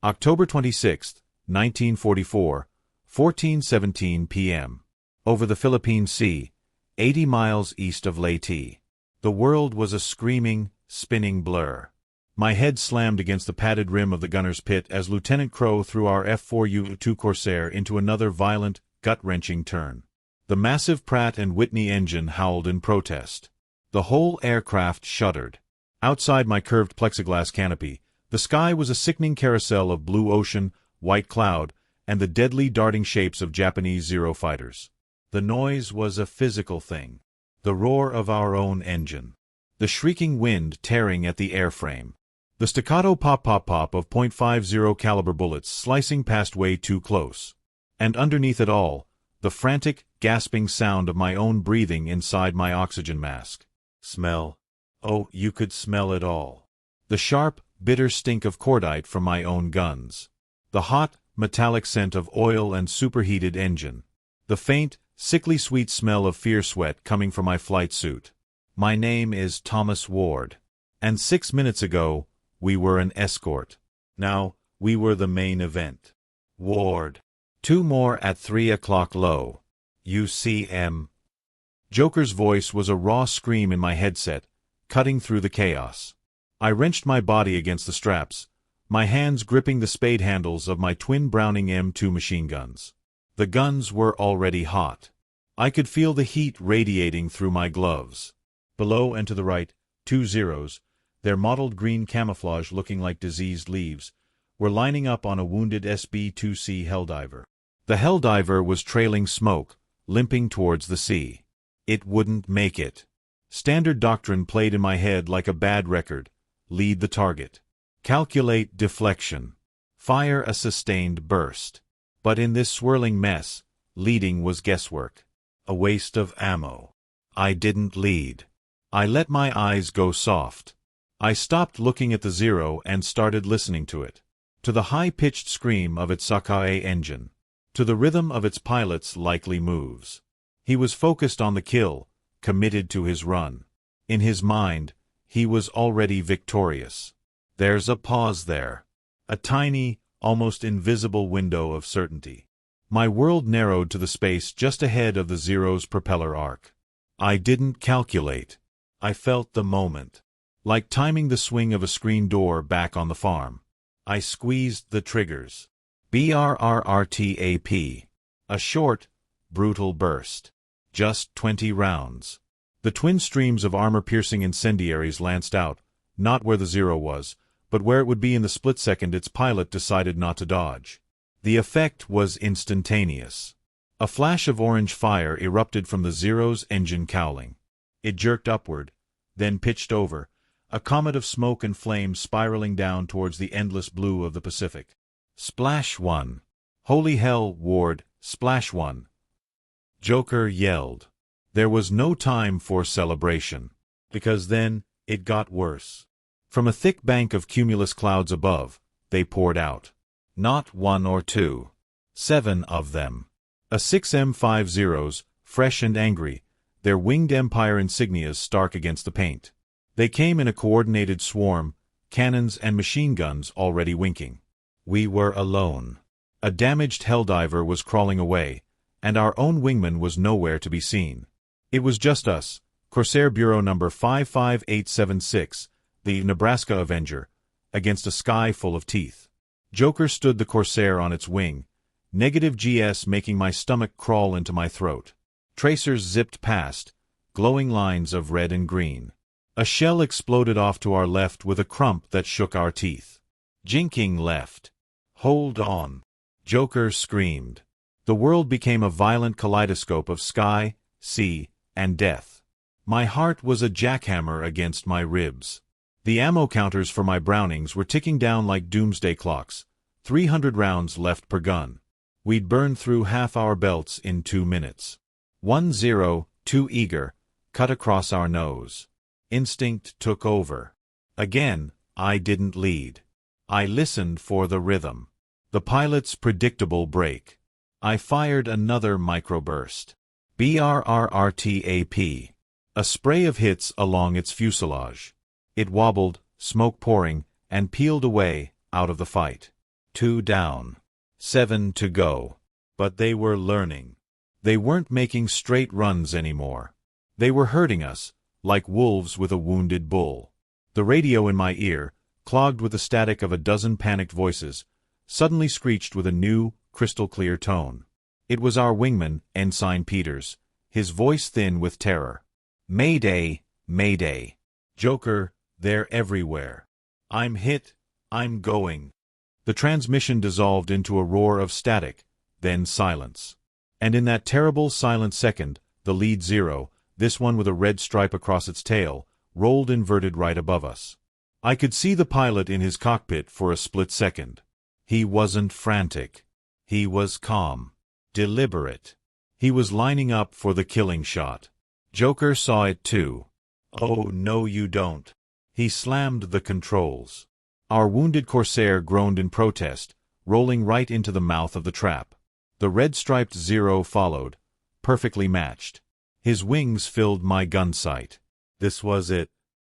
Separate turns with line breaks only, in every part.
October 26, 1944, 14:17 p.m. Over the Philippine Sea, 80 miles east of Leyte. The world was a screaming, spinning blur. My head slammed against the padded rim of the gunner's pit as Lieutenant Crow threw our F-4U-2 Corsair into another violent, gut-wrenching turn. The massive Pratt & Whitney engine howled in protest. The whole aircraft shuddered. Outside my curved plexiglass canopy, the sky was a sickening carousel of blue ocean, white cloud, and the deadly darting shapes of Japanese Zero fighters. The noise was a physical thing. The roar of our own engine. The shrieking wind tearing at the airframe. The staccato pop-pop-pop of .50 caliber bullets slicing past way too close. And underneath it all, the frantic, gasping sound of my own breathing inside my oxygen mask. Smell. Oh, you could smell it all. The sharp, bitter stink of cordite from my own guns. The hot, metallic scent of oil and superheated engine. The faint, sickly sweet smell of fear sweat coming from my flight suit. My name is Thomas Ward. And 6 minutes ago, we were an escort. Now, we were the main event. Ward. 2 more at 3 o'clock low. UCM. Joker's voice was a raw scream in my headset, cutting through the chaos. I wrenched my body against the straps, my hands gripping the spade handles of my twin Browning M2 machine guns. The guns were already hot. I could feel the heat radiating through my gloves. Below and to the right, 2 Zeros, their mottled green camouflage looking like diseased leaves, were lining up on a wounded SB-2C Helldiver. The Helldiver was trailing smoke, limping towards the sea. It wouldn't make it. Standard doctrine played in my head like a bad record. Lead the target. Calculate deflection. Fire a sustained burst. But in this swirling mess, leading was guesswork. A waste of ammo. I didn't lead. I let my eyes go soft. I stopped looking at the Zero and started listening to it. To the high-pitched scream of its Sakae engine. To the rhythm of its pilot's likely moves. He was focused on the kill, committed to his run. In his mind, he was already victorious. There's a pause there. A tiny, almost invisible window of certainty. My world narrowed to the space just ahead of the Zero's propeller arc. I didn't calculate. I felt the moment. Like timing the swing of a screen door back on the farm. I squeezed the triggers. BRRRTAP. A short, brutal burst. Just 20 rounds. The twin streams of armor-piercing incendiaries lanced out, not where the Zero was, but where it would be in the split second its pilot decided not to dodge. The effect was instantaneous. A flash of orange fire erupted from the Zero's engine cowling. It jerked upward, then pitched over, a comet of smoke and flame spiraling down towards the endless blue of the Pacific. Splash one. Holy hell, Ward, splash one. Joker yelled. There was no time for celebration, because then it got worse. From a thick bank of cumulus clouds above, they poured out. Not 1 or 2. 7 of them. A 6 M50s, fresh and angry, their winged Empire insignias stark against the paint. They came in a coordinated swarm, cannons and machine guns already winking. We were alone. A damaged Helldiver was crawling away, and our own wingman was nowhere to be seen. It was just us, Corsair Bureau number 55876, the Nebraska Avenger, against a sky full of teeth. Joker stood the Corsair on its wing, negative GS making my stomach crawl into my throat. Tracers zipped past, glowing lines of red and green. A shell exploded off to our left with a crump that shook our teeth. Jinking left. Hold on. Joker screamed. The world became a violent kaleidoscope of sky, sea, and death. My heart was a jackhammer against my ribs. The ammo counters for my Brownings were ticking down like doomsday clocks, 300 rounds left per gun. We'd burned through half our belts in 2 minutes. 1 0, too eager, cut across our nose. Instinct took over. Again, I didn't lead. I listened for the rhythm. The pilot's predictable break. I fired another microburst. BRRRTAP. A spray of hits along its fuselage. It wobbled, smoke pouring, and peeled away, out of the fight. 2 down. 7 to go. But they were learning. They weren't making straight runs anymore. They were herding us, like wolves with a wounded bull. The radio in my ear, clogged with the static of a dozen panicked voices, suddenly screeched with a new, crystal-clear tone. It was our wingman, Ensign Peters, his voice thin with terror. "Mayday, mayday. Joker, they're everywhere. I'm hit, I'm going." The transmission dissolved into a roar of static, then silence. And in that terrible silent second, the lead Zero, this one with a red stripe across its tail, rolled inverted right above us. I could see the pilot in his cockpit for a split second. He wasn't frantic. He was calm. Deliberate. He was lining up for the killing shot. Joker saw it too. "Oh, no you don't." He slammed the controls. Our wounded Corsair groaned in protest, rolling right into the mouth of the trap. The red-striped Zero followed, perfectly matched. His wings filled my gun sight. This was it.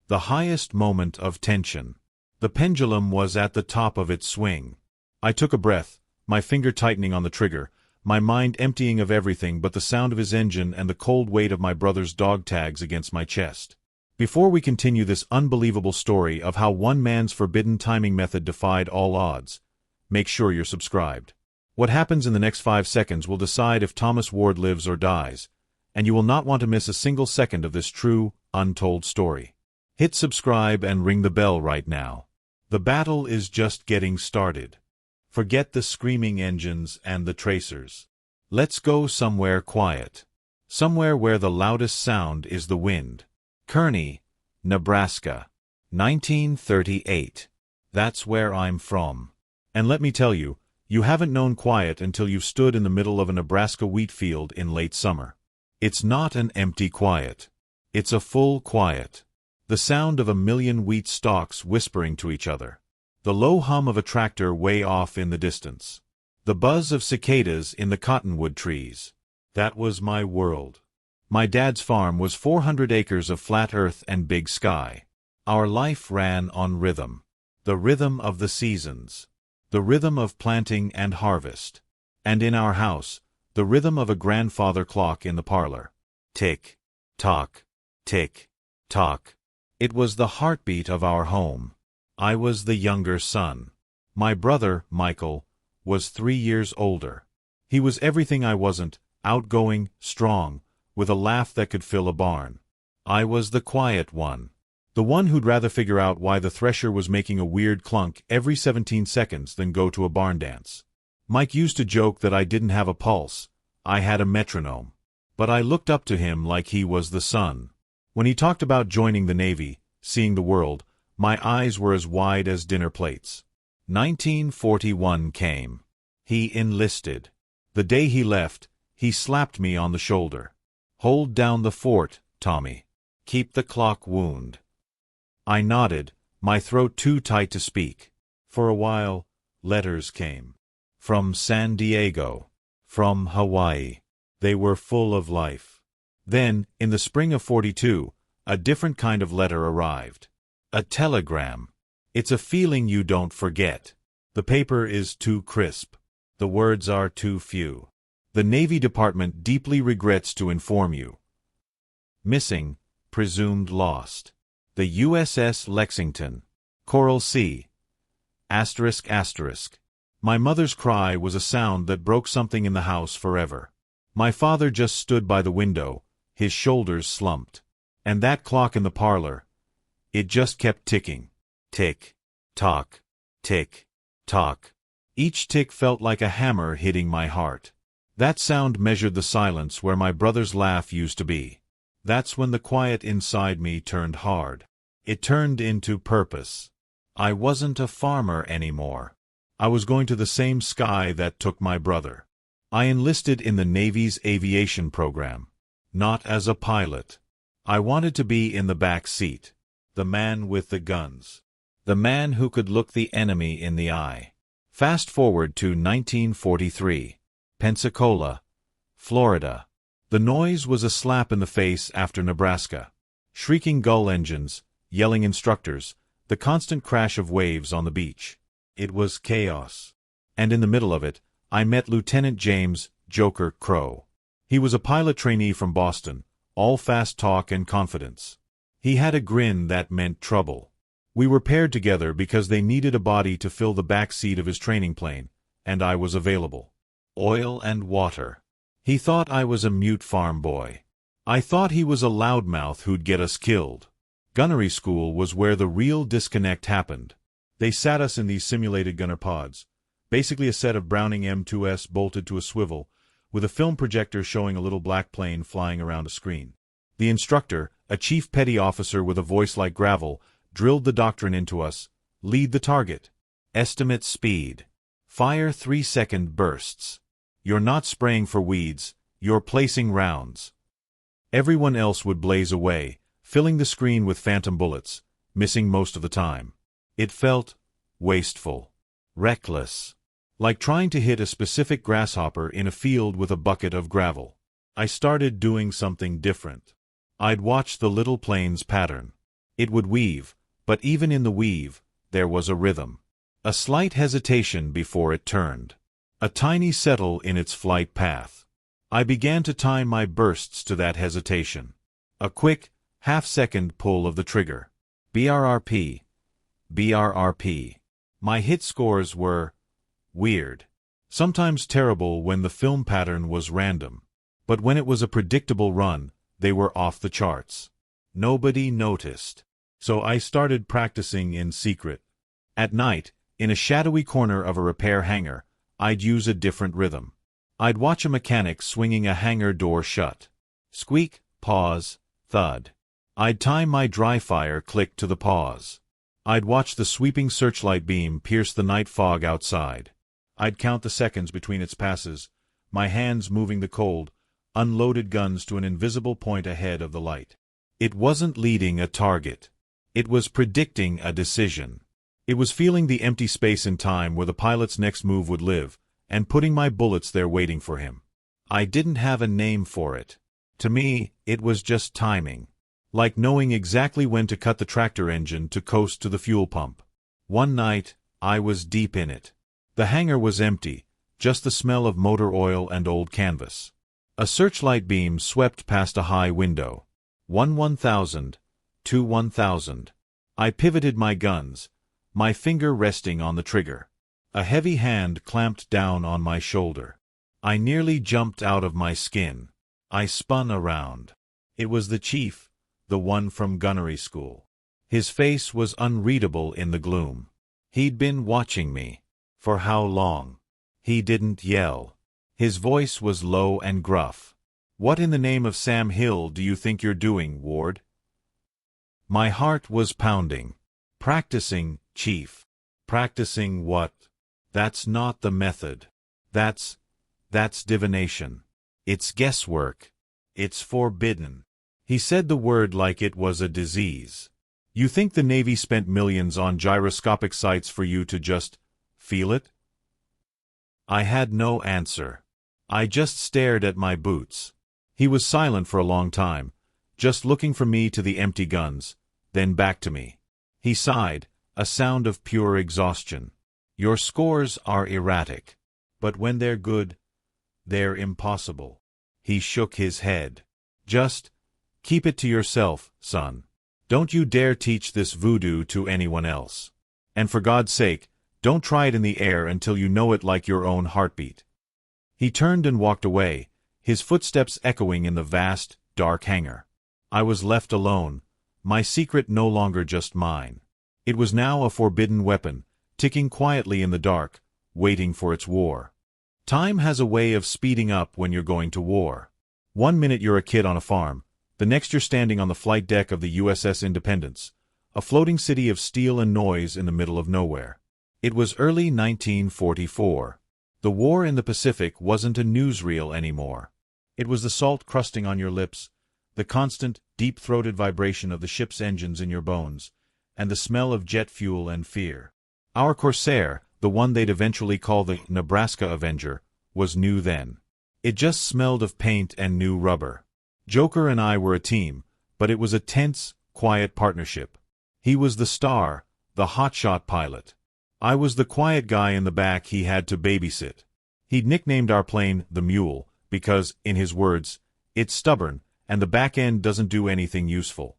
The highest moment of tension. The pendulum was at the top of its swing. I took a breath, my finger tightening on the trigger, my mind emptying of everything but the sound of his engine and the cold weight of my brother's dog tags against my chest. Before we continue this unbelievable story of how one man's forbidden timing method defied all odds, make sure you're subscribed. What happens in the next 5 seconds will decide if Thomas Ward lives or dies, and you will not want to miss a single second of this true, untold story. Hit subscribe and ring the bell right now. The battle is just getting started. Forget the screaming engines and the tracers. Let's go somewhere quiet. Somewhere where the loudest sound is the wind. Kearney, Nebraska. 1938. That's where I'm from. And let me tell you, you haven't known quiet until you've stood in the middle of a Nebraska wheat field in late summer. It's not an empty quiet. It's a full quiet. The sound of a million wheat stalks whispering to each other. The low hum of a tractor way off in the distance. The buzz of cicadas in the cottonwood trees. That was my world. My dad's farm was 400 acres of flat earth and big sky. Our life ran on rhythm. The rhythm of the seasons. The rhythm of planting and harvest. And in our house, the rhythm of a grandfather clock in the parlor. Tick, tock, tick, tock. It was the heartbeat of our home. I was the younger son. My brother, Michael, was 3 years older. He was everything I wasn't, outgoing, strong, with a laugh that could fill a barn. I was the quiet one. The one who'd rather figure out why the thresher was making a weird clunk every 17 seconds than go to a barn dance. Mike used to joke that I didn't have a pulse. I had a metronome. But I looked up to him like he was the sun. When he talked about joining the Navy, seeing the world, my eyes were as wide as dinner plates. 1941 came. He enlisted. The day he left, he slapped me on the shoulder. "Hold down the fort, Tommy. Keep the clock wound." I nodded, my throat too tight to speak. For a while, letters came. From San Diego. From Hawaii. They were full of life. Then, in the spring of '42, a different kind of letter arrived. A telegram. It's a feeling you don't forget. The paper is too crisp. The words are too few. The Navy Department deeply regrets to inform you. Missing, presumed lost. The USS Lexington. Coral Sea. ****. My mother's cry was a sound that broke something in the house forever. My father just stood by the window, his shoulders slumped. And that clock in the parlor, it just kept ticking. Tick, tock, tick, tock. Each tick felt like a hammer hitting my heart. That sound measured the silence where my brother's laugh used to be. That's when the quiet inside me turned hard. It turned into purpose. I wasn't a farmer anymore. I was going to the same sky that took my brother. I enlisted in the Navy's aviation program. Not as a pilot. I wanted to be in the back seat. The man with the guns. The man who could look the enemy in the eye. Fast forward to 1943. Pensacola, Florida. The noise was a slap in the face after Nebraska. Shrieking gull engines, yelling instructors, the constant crash of waves on the beach. It was chaos. And in the middle of it, I met Lieutenant James "Joker" Crow. He was a pilot trainee from Boston, all fast talk and confidence. He had a grin that meant trouble. We were paired together because they needed a body to fill the back seat of his training plane, and I was available. Oil and water. He thought I was a mute farm boy. I thought he was a loudmouth who'd get us killed. Gunnery school was where the real disconnect happened. They sat us in these simulated gunner pods, basically a set of Browning M2s bolted to a swivel, with a film projector showing a little black plane flying around a screen. The instructor, a chief petty officer with a voice like gravel, drilled the doctrine into us: lead the target. Estimate speed. Fire 3-second bursts. You're not spraying for weeds, you're placing rounds. Everyone else would blaze away, filling the screen with phantom bullets, missing most of the time. It felt wasteful, reckless, like trying to hit a specific grasshopper in a field with a bucket of gravel. I started doing something different. I'd watch the little plane's pattern. It would weave, but even in the weave, there was a rhythm. A slight hesitation before it turned. A tiny settle in its flight path. I began to time my bursts to that hesitation. A quick, half-second pull of the trigger. BRRP. BRRP. My hit scores were weird. Sometimes terrible when the film pattern was random. But when it was a predictable run, they were off the charts. Nobody noticed. So I started practicing in secret. At night, in a shadowy corner of a repair hangar, I'd use a different rhythm. I'd watch a mechanic swinging a hangar door shut. Squeak, pause, thud. I'd time my dry fire click to the pause. I'd watch the sweeping searchlight beam pierce the night fog outside. I'd count the seconds between its passes, my hands moving the cold, unloaded guns to an invisible point ahead of the light. It wasn't leading a target. It was predicting a decision. It was feeling the empty space in time where the pilot's next move would live, and putting my bullets there waiting for him. I didn't have a name for it. To me, it was just timing. Like knowing exactly when to cut the tractor engine to coast to the fuel pump. One night, I was deep in it. The hangar was empty, just the smell of motor oil and old canvas. A searchlight beam swept past a high window. 1000, 1000. I pivoted my guns, my finger resting on the trigger. A heavy hand clamped down on my shoulder. I nearly jumped out of my skin. I spun around. It was the chief, the one from gunnery school. His face was unreadable in the gloom. He'd been watching me. For how long? He didn't yell. His voice was low and gruff. What in the name of Sam Hill do you think you're doing, Ward? My heart was pounding. Practicing, Chief. Practicing what? That's not the method. That's divination. It's guesswork. It's forbidden. He said the word like it was a disease. You think the Navy spent millions on gyroscopic sights for you to just feel it? I had no answer. I just stared at my boots. He was silent for a long time, just looking from me to the empty guns, then back to me. He sighed, a sound of pure exhaustion. Your scores are erratic. But when they're good, they're impossible. He shook his head. Just keep it to yourself, son. Don't you dare teach this voodoo to anyone else. And for God's sake, don't try it in the air until you know it like your own heartbeat. He turned and walked away, his footsteps echoing in the vast, dark hangar. I was left alone, my secret no longer just mine. It was now a forbidden weapon, ticking quietly in the dark, waiting for its war. Time has a way of speeding up when you're going to war. 1 minute you're a kid on a farm, the next you're standing on the flight deck of the USS Independence, a floating city of steel and noise in the middle of nowhere. It was early 1944. The war in the Pacific wasn't a newsreel anymore. It was the salt crusting on your lips, the constant, deep-throated vibration of the ship's engines in your bones, and the smell of jet fuel and fear. Our Corsair, the one they'd eventually call the Nebraska Avenger, was new then. It just smelled of paint and new rubber. Joker and I were a team, but it was a tense, quiet partnership. He was the star, the hotshot pilot. I was the quiet guy in the back he had to babysit. He'd nicknamed our plane the Mule because, in his words, it's stubborn and the back end doesn't do anything useful.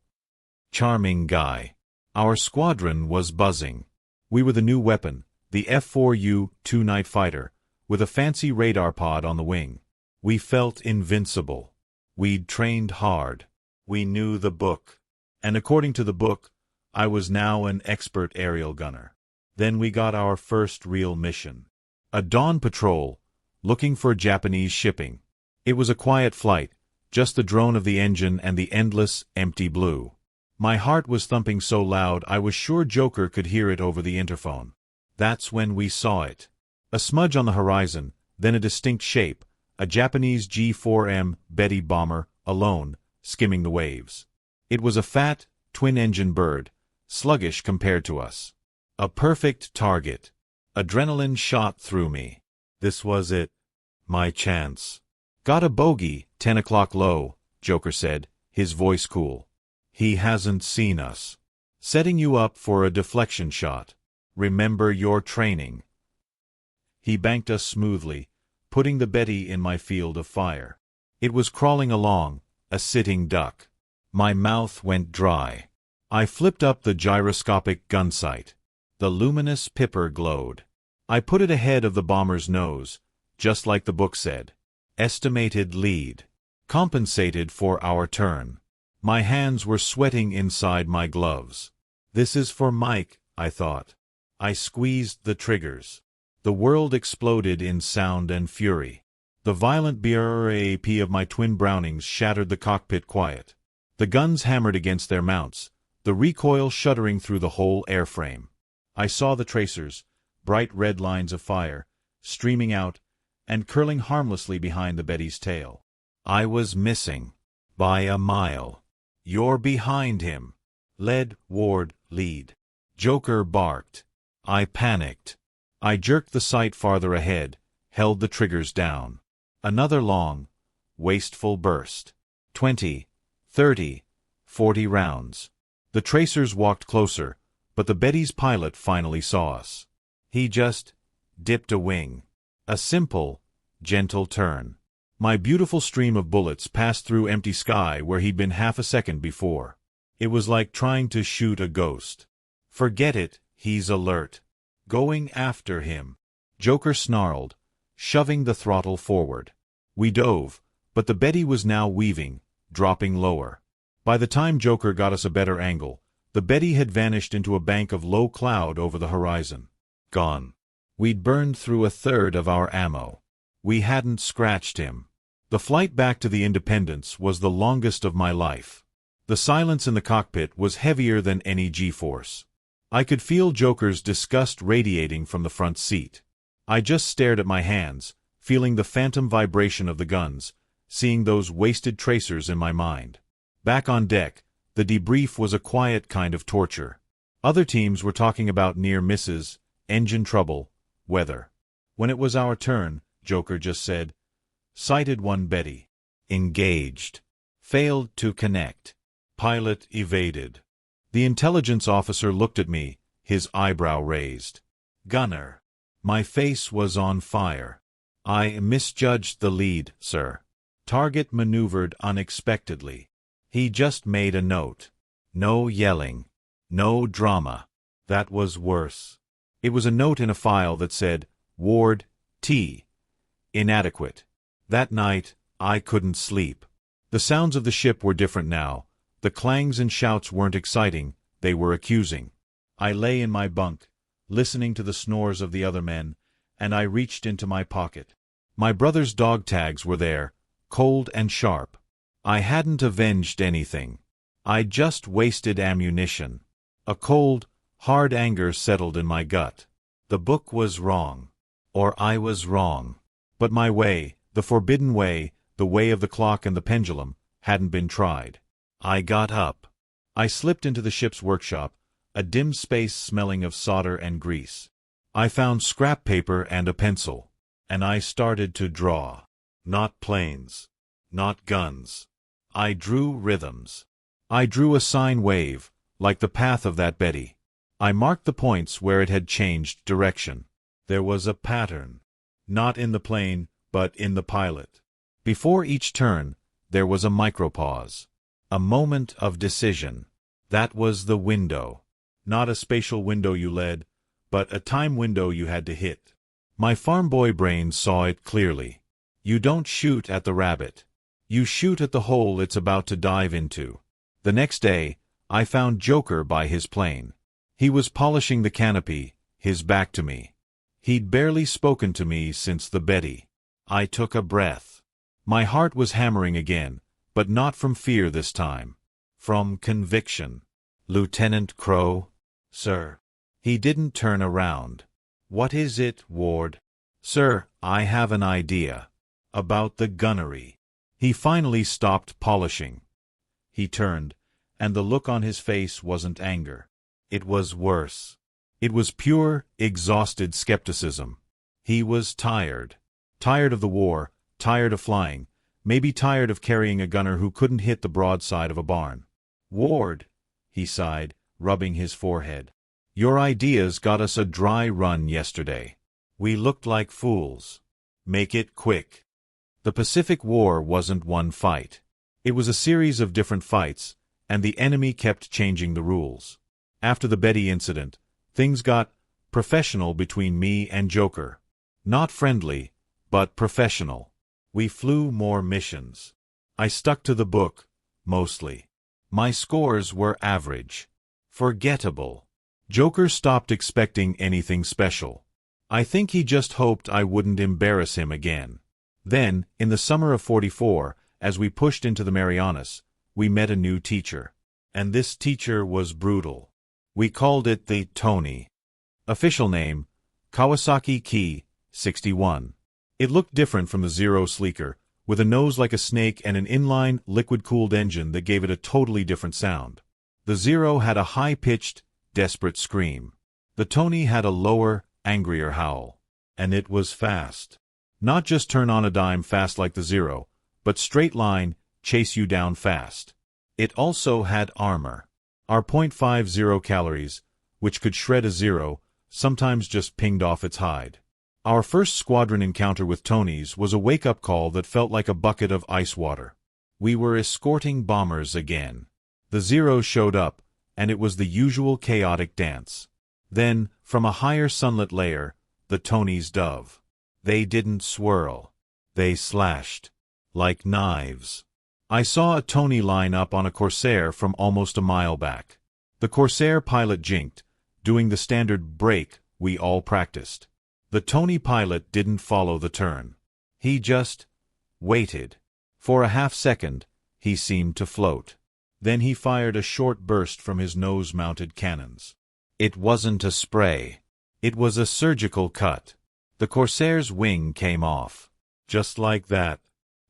Charming guy. Our squadron was buzzing. We were the new weapon, the F-4U-2 Night Fighter, with a fancy radar pod on the wing. We felt invincible. We'd trained hard. We knew the book. And according to the book, I was now an expert aerial gunner. Then we got our first real mission. A dawn patrol, looking for Japanese shipping. It was a quiet flight, just the drone of the engine and the endless, empty blue. My heart was thumping so loud I was sure Joker could hear it over the interphone. That's when we saw it. A smudge on the horizon, then a distinct shape, a Japanese G-4M Betty bomber, alone, skimming the waves. It was a fat, twin-engine bird, sluggish compared to us. A perfect target. Adrenaline shot through me. This was it. My chance. Got a bogey, 10 o'clock low, Joker said, his voice cool. He hasn't seen us. Setting you up for a deflection shot. Remember your training. He banked us smoothly, putting the Betty in my field of fire. It was crawling along, a sitting duck. My mouth went dry. I flipped up the gyroscopic gun sight. The luminous pipper glowed. I put it ahead of the bomber's nose, just like the book said. Estimated lead. Compensated for our turn. My hands were sweating inside my gloves. This is for Mike, I thought. I squeezed the triggers. The world exploded in sound and fury. The violent BRAP of my twin Brownings shattered the cockpit quiet. The guns hammered against their mounts, the recoil shuddering through the whole airframe. I saw the tracers, bright red lines of fire, streaming out and curling harmlessly behind the Betty's tail. I was missing. By a mile. You're behind him. Lead, Ward, lead. Joker barked. I panicked. I jerked the sight farther ahead, held the triggers down. Another long, wasteful burst. 20, 30, 40 rounds. The tracers walked closer, but the Betty's pilot finally saw us. He just dipped a wing. A simple, gentle turn. My beautiful stream of bullets passed through empty sky where he'd been half a second before. It was like trying to shoot a ghost. Forget it, he's alert. Going after him. Joker snarled, shoving the throttle forward. We dove, but the Betty was now weaving, dropping lower. By the time Joker got us a better angle, the Betty had vanished into a bank of low cloud over the horizon. Gone. We'd burned through a third of our ammo. We hadn't scratched him. The flight back to the Independence was the longest of my life. The silence in the cockpit was heavier than any G-force. I could feel Joker's disgust radiating from the front seat. I just stared at my hands, feeling the phantom vibration of the guns, seeing those wasted tracers in my mind. Back on deck, the debrief was a quiet kind of torture. Other teams were talking about near misses, engine trouble, weather. When it was our turn, Joker just said, "Sighted one Betty. Engaged. Failed to connect. Pilot evaded." The intelligence officer looked at me, his eyebrow raised. "Gunner." My face was on fire. "I misjudged the lead, sir. Target maneuvered unexpectedly." He just made a note. No yelling. No drama. That was worse. It was a note in a file that said, Ward, T. Inadequate. That night, I couldn't sleep. The sounds of the ship were different now. The clangs and shouts weren't exciting, they were accusing. I lay in my bunk, listening to the snores of the other men, and I reached into my pocket. My brother's dog tags were there, cold and sharp. I hadn't avenged anything. I'd just wasted ammunition. A cold, hard anger settled in my gut. The book was wrong. Or I was wrong. But my way, the forbidden way, the way of the clock and the pendulum, hadn't been tried. I got up. I slipped into the ship's workshop, a dim space smelling of solder and grease. I found scrap paper and a pencil, and I started to draw. Not planes. Not guns. I drew rhythms. I drew a sine wave, like the path of that Betty. I marked the points where it had changed direction. There was a pattern. Not in the plane, but in the pilot. Before each turn, there was a micropause. A moment of decision. That was the window. Not a spatial window you led, but a time window you had to hit. My farm boy brain saw it clearly. You don't shoot at the rabbit. You shoot at the hole it's about to dive into. The next day, I found Joker by his plane. He was polishing the canopy, his back to me. He'd barely spoken to me since the Betty. I took a breath. My heart was hammering again, but not from fear this time. From conviction. Lieutenant Crow? Sir. He didn't turn around. What is it, Ward? Sir, I have an idea. About the gunnery. He finally stopped polishing. He turned, and the look on his face wasn't anger. It was worse. It was pure, exhausted skepticism. He was tired. Tired of the war, tired of flying, maybe tired of carrying a gunner who couldn't hit the broadside of a barn. Ward, he sighed, rubbing his forehead. Your ideas got us a dry run yesterday. We looked like fools. Make it quick. The Pacific War wasn't one fight. It was a series of different fights, and the enemy kept changing the rules. After the Betty incident, things got professional between me and Joker. Not friendly, but professional. We flew more missions. I stuck to the book, mostly. My scores were average. Forgettable. Joker stopped expecting anything special. I think he just hoped I wouldn't embarrass him again. Then, in the summer of '44, as we pushed into the Marianas, we met a new teacher. And this teacher was brutal. We called it the Tony. Official name, Kawasaki Ki, 61. It looked different from the Zero Sleeker, with a nose like a snake and an inline, liquid-cooled engine that gave it a totally different sound. The Zero had a high-pitched, desperate scream. The Tony had a lower, angrier howl. And it was fast. Not just turn on a dime fast like the Zero, but straight line, chase you down fast. It also had armor. Our .50 calories, which could shred a Zero, sometimes just pinged off its hide. Our first squadron encounter with Tonys was a wake-up call that felt like a bucket of ice water. We were escorting bombers again. The Zero showed up, and it was the usual chaotic dance. Then, from a higher sunlit layer, the Tonys dove. They didn't swirl. They slashed. Like knives. I saw a Tony line up on a Corsair from almost a mile back. The Corsair pilot jinked, doing the standard brake we all practiced. The Tony pilot didn't follow the turn. He just waited. For a half-second, he seemed to float. Then he fired a short burst from his nose-mounted cannons. It wasn't a spray. It was a surgical cut. The Corsair's wing came off. Just like that.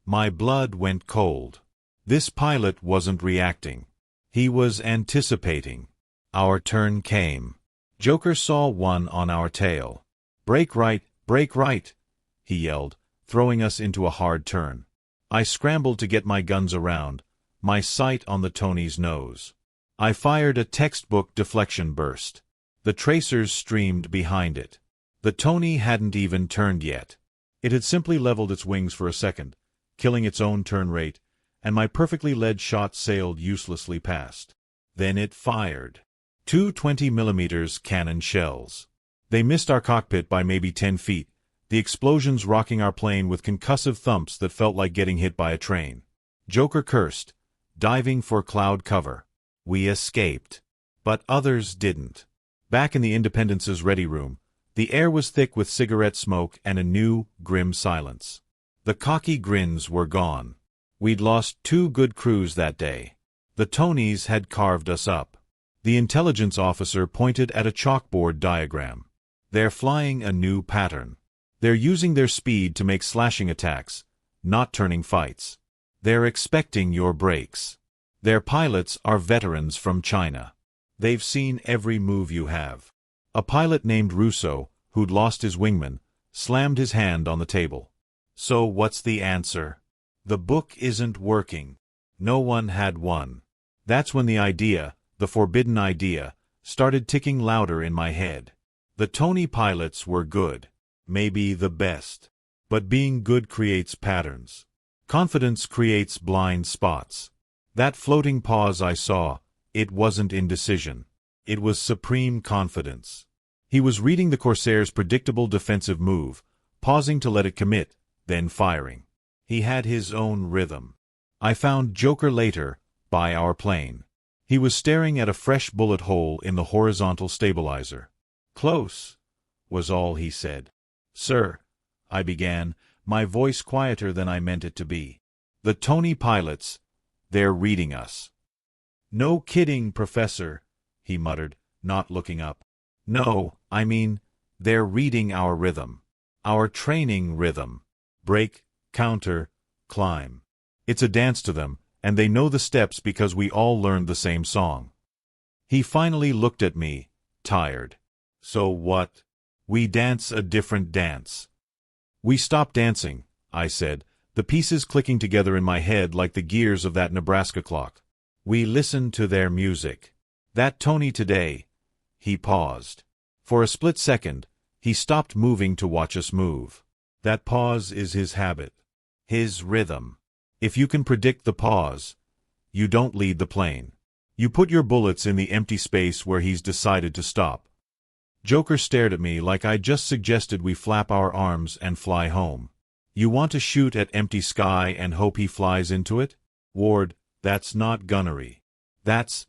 My blood went cold. This pilot wasn't reacting. He was anticipating. Our turn came. Joker saw one on our tail. Brake right, he yelled, throwing us into a hard turn. I scrambled to get my guns around, my sight on the Tony's nose. I fired a textbook deflection burst. The tracers streamed behind it. The Tony hadn't even turned yet. It had simply leveled its wings for a second, killing its own turn rate, and my perfectly led shot sailed uselessly past. Then it fired. 2 20mm cannon shells. They missed our cockpit by maybe 10 feet, the explosions rocking our plane with concussive thumps that felt like getting hit by a train. Joker cursed, diving for cloud cover. We escaped. But others didn't. Back in the Independence's ready room, the air was thick with cigarette smoke and a new, grim silence. The cocky grins were gone. We'd lost 2 good crews that day. The Tonys had carved us up. The intelligence officer pointed at a chalkboard diagram. They're flying a new pattern. They're using their speed to make slashing attacks, not turning fights. They're expecting your brakes. Their pilots are veterans from China. They've seen every move you have. A pilot named Russo, who'd lost his wingman, slammed his hand on the table. So what's the answer? The book isn't working. No one had one. That's when the idea, the forbidden idea, started ticking louder in my head. The Tony pilots were good. Maybe the best. But being good creates patterns. Confidence creates blind spots. That floating pause I saw, it wasn't indecision. It was supreme confidence. He was reading the Corsair's predictable defensive move, pausing to let it commit, then firing. He had his own rhythm. I found Joker later, by our plane. He was staring at a fresh bullet hole in the horizontal stabilizer. "Close," was all he said. "Sir," I began, my voice quieter than I meant it to be. "The Tony pilots, they're reading us." "No kidding, Professor," he muttered, not looking up. "No, I mean, they're reading our rhythm. Our training rhythm. Break, counter, climb. It's a dance to them, and they know the steps because we all learned the same song." He finally looked at me, tired. "So what? We dance a different dance." "We stopped dancing," I said, the pieces clicking together in my head like the gears of that Nebraska clock. "We listened to their music. That Tony today." He paused. For a split second, he stopped moving to watch us move. That pause is his habit. His rhythm. If you can predict the pause, you don't lead the plane. You put your bullets in the empty space where he's decided to stop. Joker stared at me like I just suggested we flap our arms and fly home. You want to shoot at empty sky and hope he flies into it? Ward, that's not gunnery. That's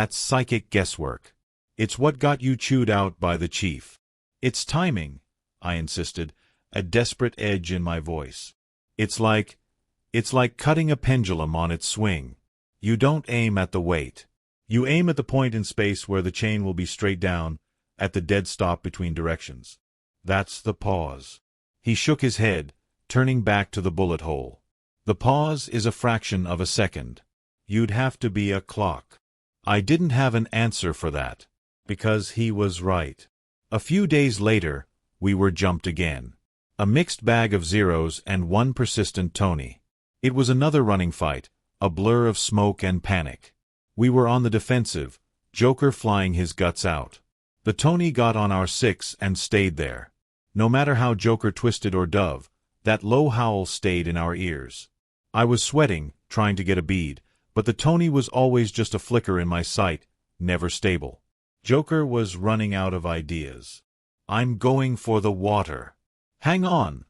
psychic guesswork. It's what got you chewed out by the chief. "It's timing," I insisted, a desperate edge in my voice. It's like cutting a pendulum on its swing. You don't aim at the weight. You aim at the point in space where the chain will be straight down, at the dead stop between directions. That's the pause. He shook his head, turning back to the bullet hole. The pause is a fraction of a second. You'd have to be a clock. I didn't have an answer for that, because he was right. A few days later, we were jumped again. A mixed bag of zeros and one persistent Tony. It was another running fight, a blur of smoke and panic. We were on the defensive, Joker flying his guts out. The Tony got on our 6 and stayed there. No matter how Joker twisted or dove, that low howl stayed in our ears. I was sweating, trying to get a bead, but the Tony was always just a flicker in my sight, never stable. Joker was running out of ideas. "I'm going for the water." "Hang on,"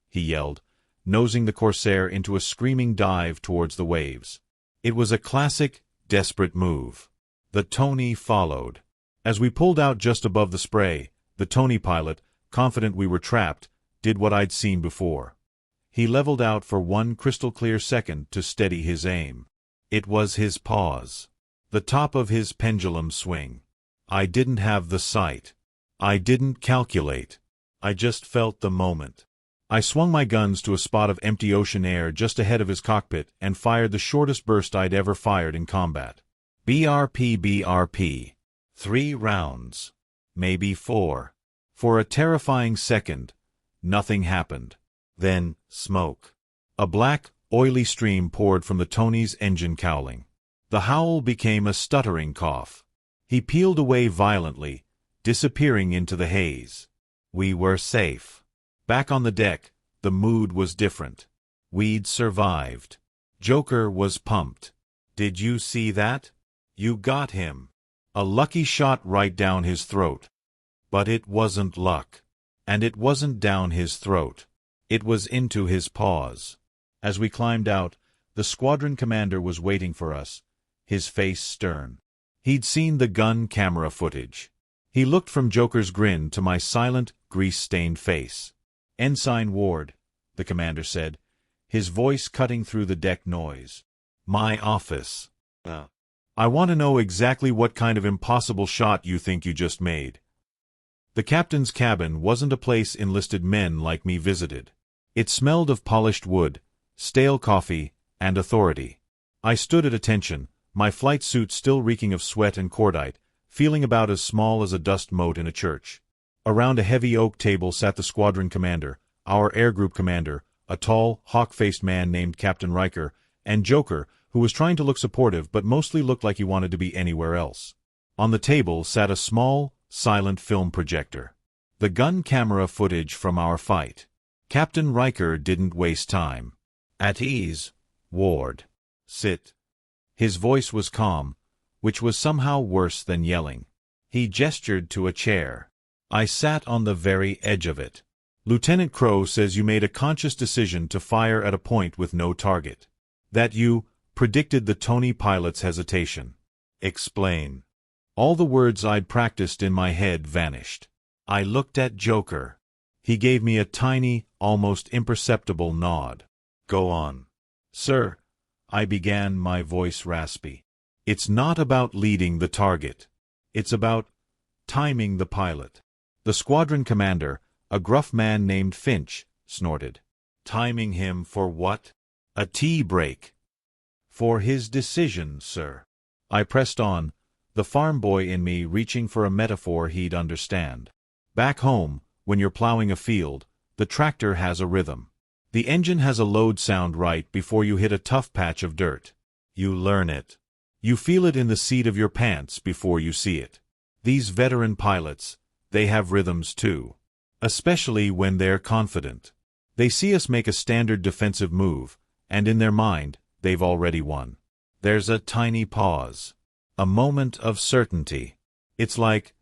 he yelled, nosing the Corsair into a screaming dive towards the waves. It was a classic, desperate move. The Tony followed. As we pulled out just above the spray, the Tony pilot, confident we were trapped, did what I'd seen before. He leveled out for one crystal-clear second to steady his aim. It was his pause. The top of his pendulum swing. I didn't have the sight. I didn't calculate. I just felt the moment. I swung my guns to a spot of empty ocean air just ahead of his cockpit and fired the shortest burst I'd ever fired in combat. BRP BRP. 3 rounds. Maybe 4. For a terrifying second, nothing happened. Then, smoke. A black, oily stream poured from the Tony's engine cowling. The howl became a stuttering cough. He peeled away violently, disappearing into the haze. We were safe. Back on the deck, the mood was different. We'd survived. Joker was pumped. "Did you see that? You got him. A lucky shot right down his throat." But it wasn't luck. And it wasn't down his throat. It was into his paws. As we climbed out, the squadron commander was waiting for us, his face stern. He'd seen the gun camera footage. He looked from Joker's grin to my silent, grease-stained face. "Ensign Ward," the commander said, his voice cutting through the deck noise. "My office. I want to know exactly what kind of impossible shot you think you just made." The captain's cabin wasn't a place enlisted men like me visited. It smelled of polished wood, stale coffee, and authority. I stood at attention, my flight suit still reeking of sweat and cordite, feeling about as small as a dust mote in a church. Around a heavy oak table sat the squadron commander, our air group commander, a tall, hawk-faced man named Captain Riker, and Joker, who was trying to look supportive but mostly looked like he wanted to be anywhere else. On the table sat a small, silent film projector. The gun camera footage from our fight. Captain Riker didn't waste time. At ease, Ward. Sit. His voice was calm, which was somehow worse than yelling. He gestured to a chair. I sat on the very edge of it. Lieutenant Crow says you made a conscious decision to fire at a point with no target. That you predicted the Tony pilot's hesitation. Explain. All the words I'd practiced in my head vanished. I looked at Joker. He gave me a tiny, almost imperceptible nod. Go on. Sir, I began, my voice raspy. It's not about leading the target. It's about timing the pilot. The squadron commander, a gruff man named Finch, snorted. Timing him for what? A tea break. For his decision, sir. I pressed on, the farm boy in me reaching for a metaphor he'd understand. Back home, when you're plowing a field, the tractor has a rhythm. The engine has a load sound right before you hit a tough patch of dirt. You learn it. You feel it in the seat of your pants before you see it. These veteran pilots, they have rhythms too. Especially when they're confident. They see us make a standard defensive move, and in their mind, they've already won. There's a tiny pause. A moment of certainty. It's like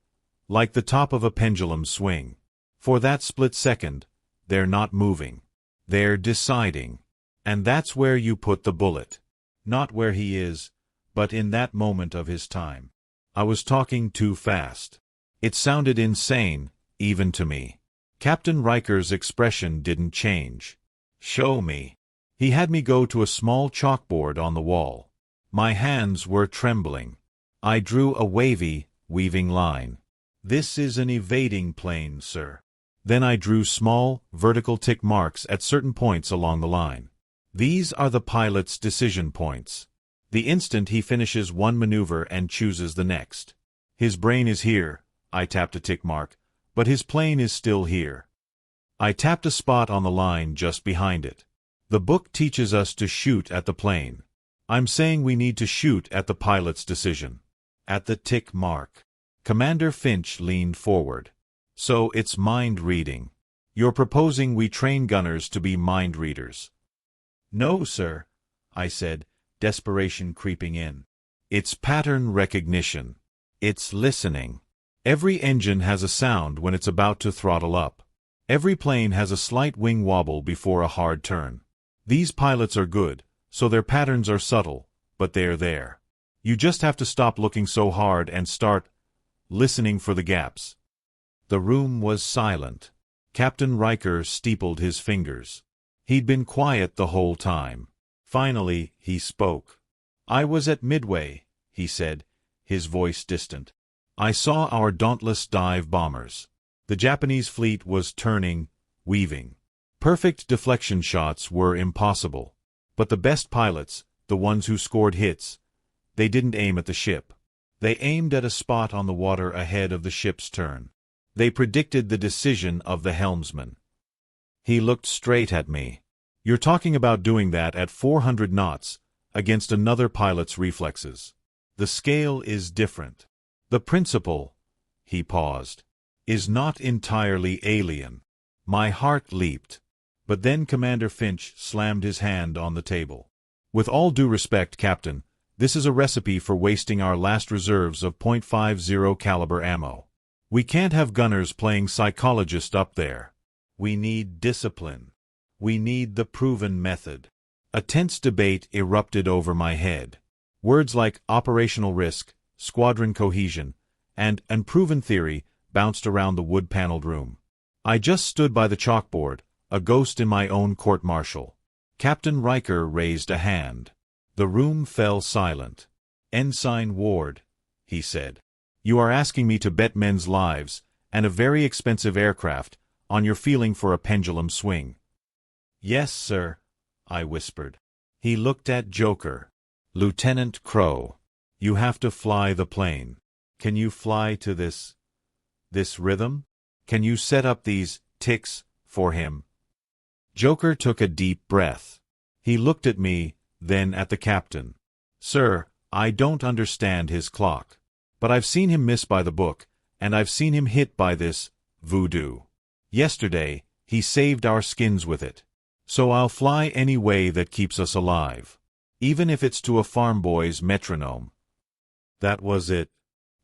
the top of a pendulum swing. For that split second, they're not moving. They're deciding. And that's where you put the bullet. Not where he is, but in that moment of his time. I was talking too fast. It sounded insane, even to me. Captain Riker's expression didn't change. Show me. He had me go to a small chalkboard on the wall. My hands were trembling. I drew a wavy, weaving line. This is an evading plane, sir. Then I drew small, vertical tick marks at certain points along the line. These are the pilot's decision points. The instant he finishes one maneuver and chooses the next. His brain is here, I tapped a tick mark, but his plane is still here. I tapped a spot on the line just behind it. The book teaches us to shoot at the plane. I'm saying we need to shoot at the pilot's decision. At the tick mark. Commander Finch leaned forward. So it's mind reading. You're proposing we train gunners to be mind readers. No, sir, I said, desperation creeping in. It's pattern recognition. It's listening. Every engine has a sound when it's about to throttle up. Every plane has a slight wing wobble before a hard turn. These pilots are good, so their patterns are subtle, but they're there. You just have to stop looking so hard and start listening for the gaps. The room was silent. Captain Riker steepled his fingers. He'd been quiet the whole time. Finally, he spoke. I was at Midway, he said, his voice distant. I saw our dauntless dive bombers. The Japanese fleet was turning, weaving. Perfect deflection shots were impossible. But the best pilots, the ones who scored hits, they didn't aim at the ship. They aimed at a spot on the water ahead of the ship's turn. They predicted the decision of the helmsman. He looked straight at me. You're talking about doing that at 400 knots, against another pilot's reflexes. The scale is different. The principle, he paused, is not entirely alien. My heart leaped. But then Commander Finch slammed his hand on the table. With all due respect, Captain, this is a recipe for wasting our last reserves of .50 caliber ammo. We can't have gunners playing psychologist up there. We need discipline. We need the proven method. A tense debate erupted over my head. Words like operational risk, squadron cohesion, and unproven theory bounced around the wood-paneled room. I just stood by the chalkboard, a ghost in my own court-martial. Captain Riker raised a hand. The room fell silent. Ensign Ward, he said. You are asking me to bet men's lives, and a very expensive aircraft, on your feeling for a pendulum swing. Yes, sir, I whispered. He looked at Joker. Lieutenant Crow, you have to fly the plane. Can you fly to this rhythm? Can you set up these ticks for him? Joker took a deep breath. He looked at me, then at the captain. Sir, I don't understand his clock. But I've seen him miss by the book, and I've seen him hit by this voodoo. Yesterday, he saved our skins with it. So I'll fly any way that keeps us alive. Even if it's to a farm boy's metronome. That was it.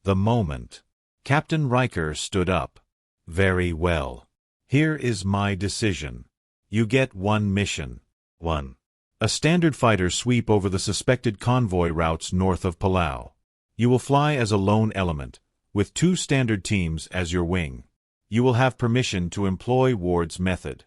The moment. Captain Riker stood up. Very well. Here is my decision. You get one mission. 1. A standard fighter sweep over the suspected convoy routes north of Palau. You will fly as a lone element, with 2 standard teams as your wing. You will have permission to employ Ward's method.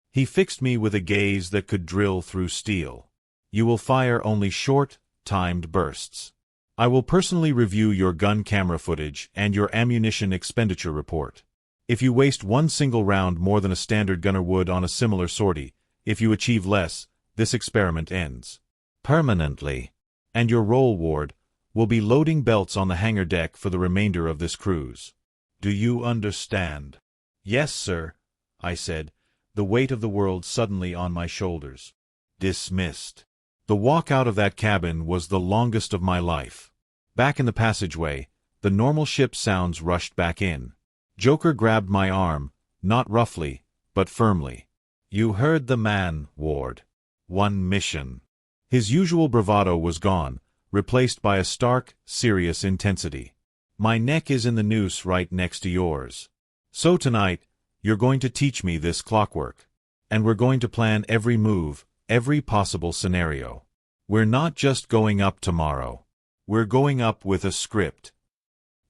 He fixed me with a gaze that could drill through steel. You will fire only short, timed bursts. I will personally review your gun camera footage and your ammunition expenditure report. If you waste one single round more than a standard gunner would on a similar sortie, if you achieve less, this experiment ends. Permanently. And your role, Ward, will be loading belts on the hangar deck for the remainder of this cruise. Do you understand? Yes, sir, I said, the weight of the world suddenly on my shoulders. Dismissed. The walk out of that cabin was the longest of my life. Back in the passageway, the normal ship sounds rushed back in. Joker grabbed my arm, not roughly, but firmly. You heard the man, Ward. One mission. His usual bravado was gone, replaced by a stark, serious intensity. My neck is in the noose right next to yours. So tonight, you're going to teach me this clockwork. And we're going to plan every move, every possible scenario. We're not just going up tomorrow. We're going up with a script.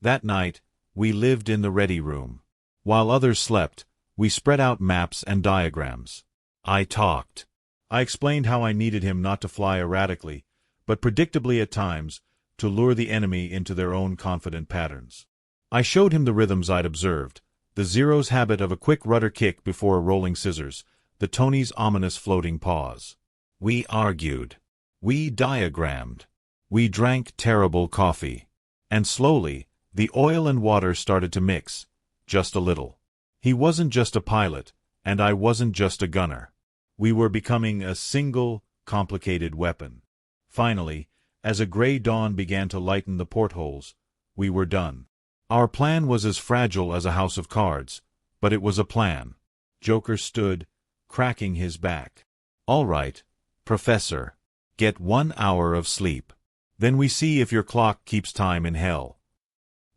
That night, we lived in the ready room. While others slept, we spread out maps and diagrams. I talked. I explained how I needed him not to fly erratically, but predictably at times, to lure the enemy into their own confident patterns. I showed him the rhythms I'd observed, the Zero's habit of a quick rudder kick before a rolling scissors, the Tony's ominous floating pause. We argued. We diagrammed. We drank terrible coffee. And slowly, the oil and water started to mix, just a little. He wasn't just a pilot, and I wasn't just a gunner. We were becoming a single, complicated weapon. Finally, as a gray dawn began to lighten the portholes, we were done. Our plan was as fragile as a house of cards, but it was a plan. Joker stood, cracking his back. All right, Professor. Get 1 hour of sleep. Then we see if your clock keeps time in hell.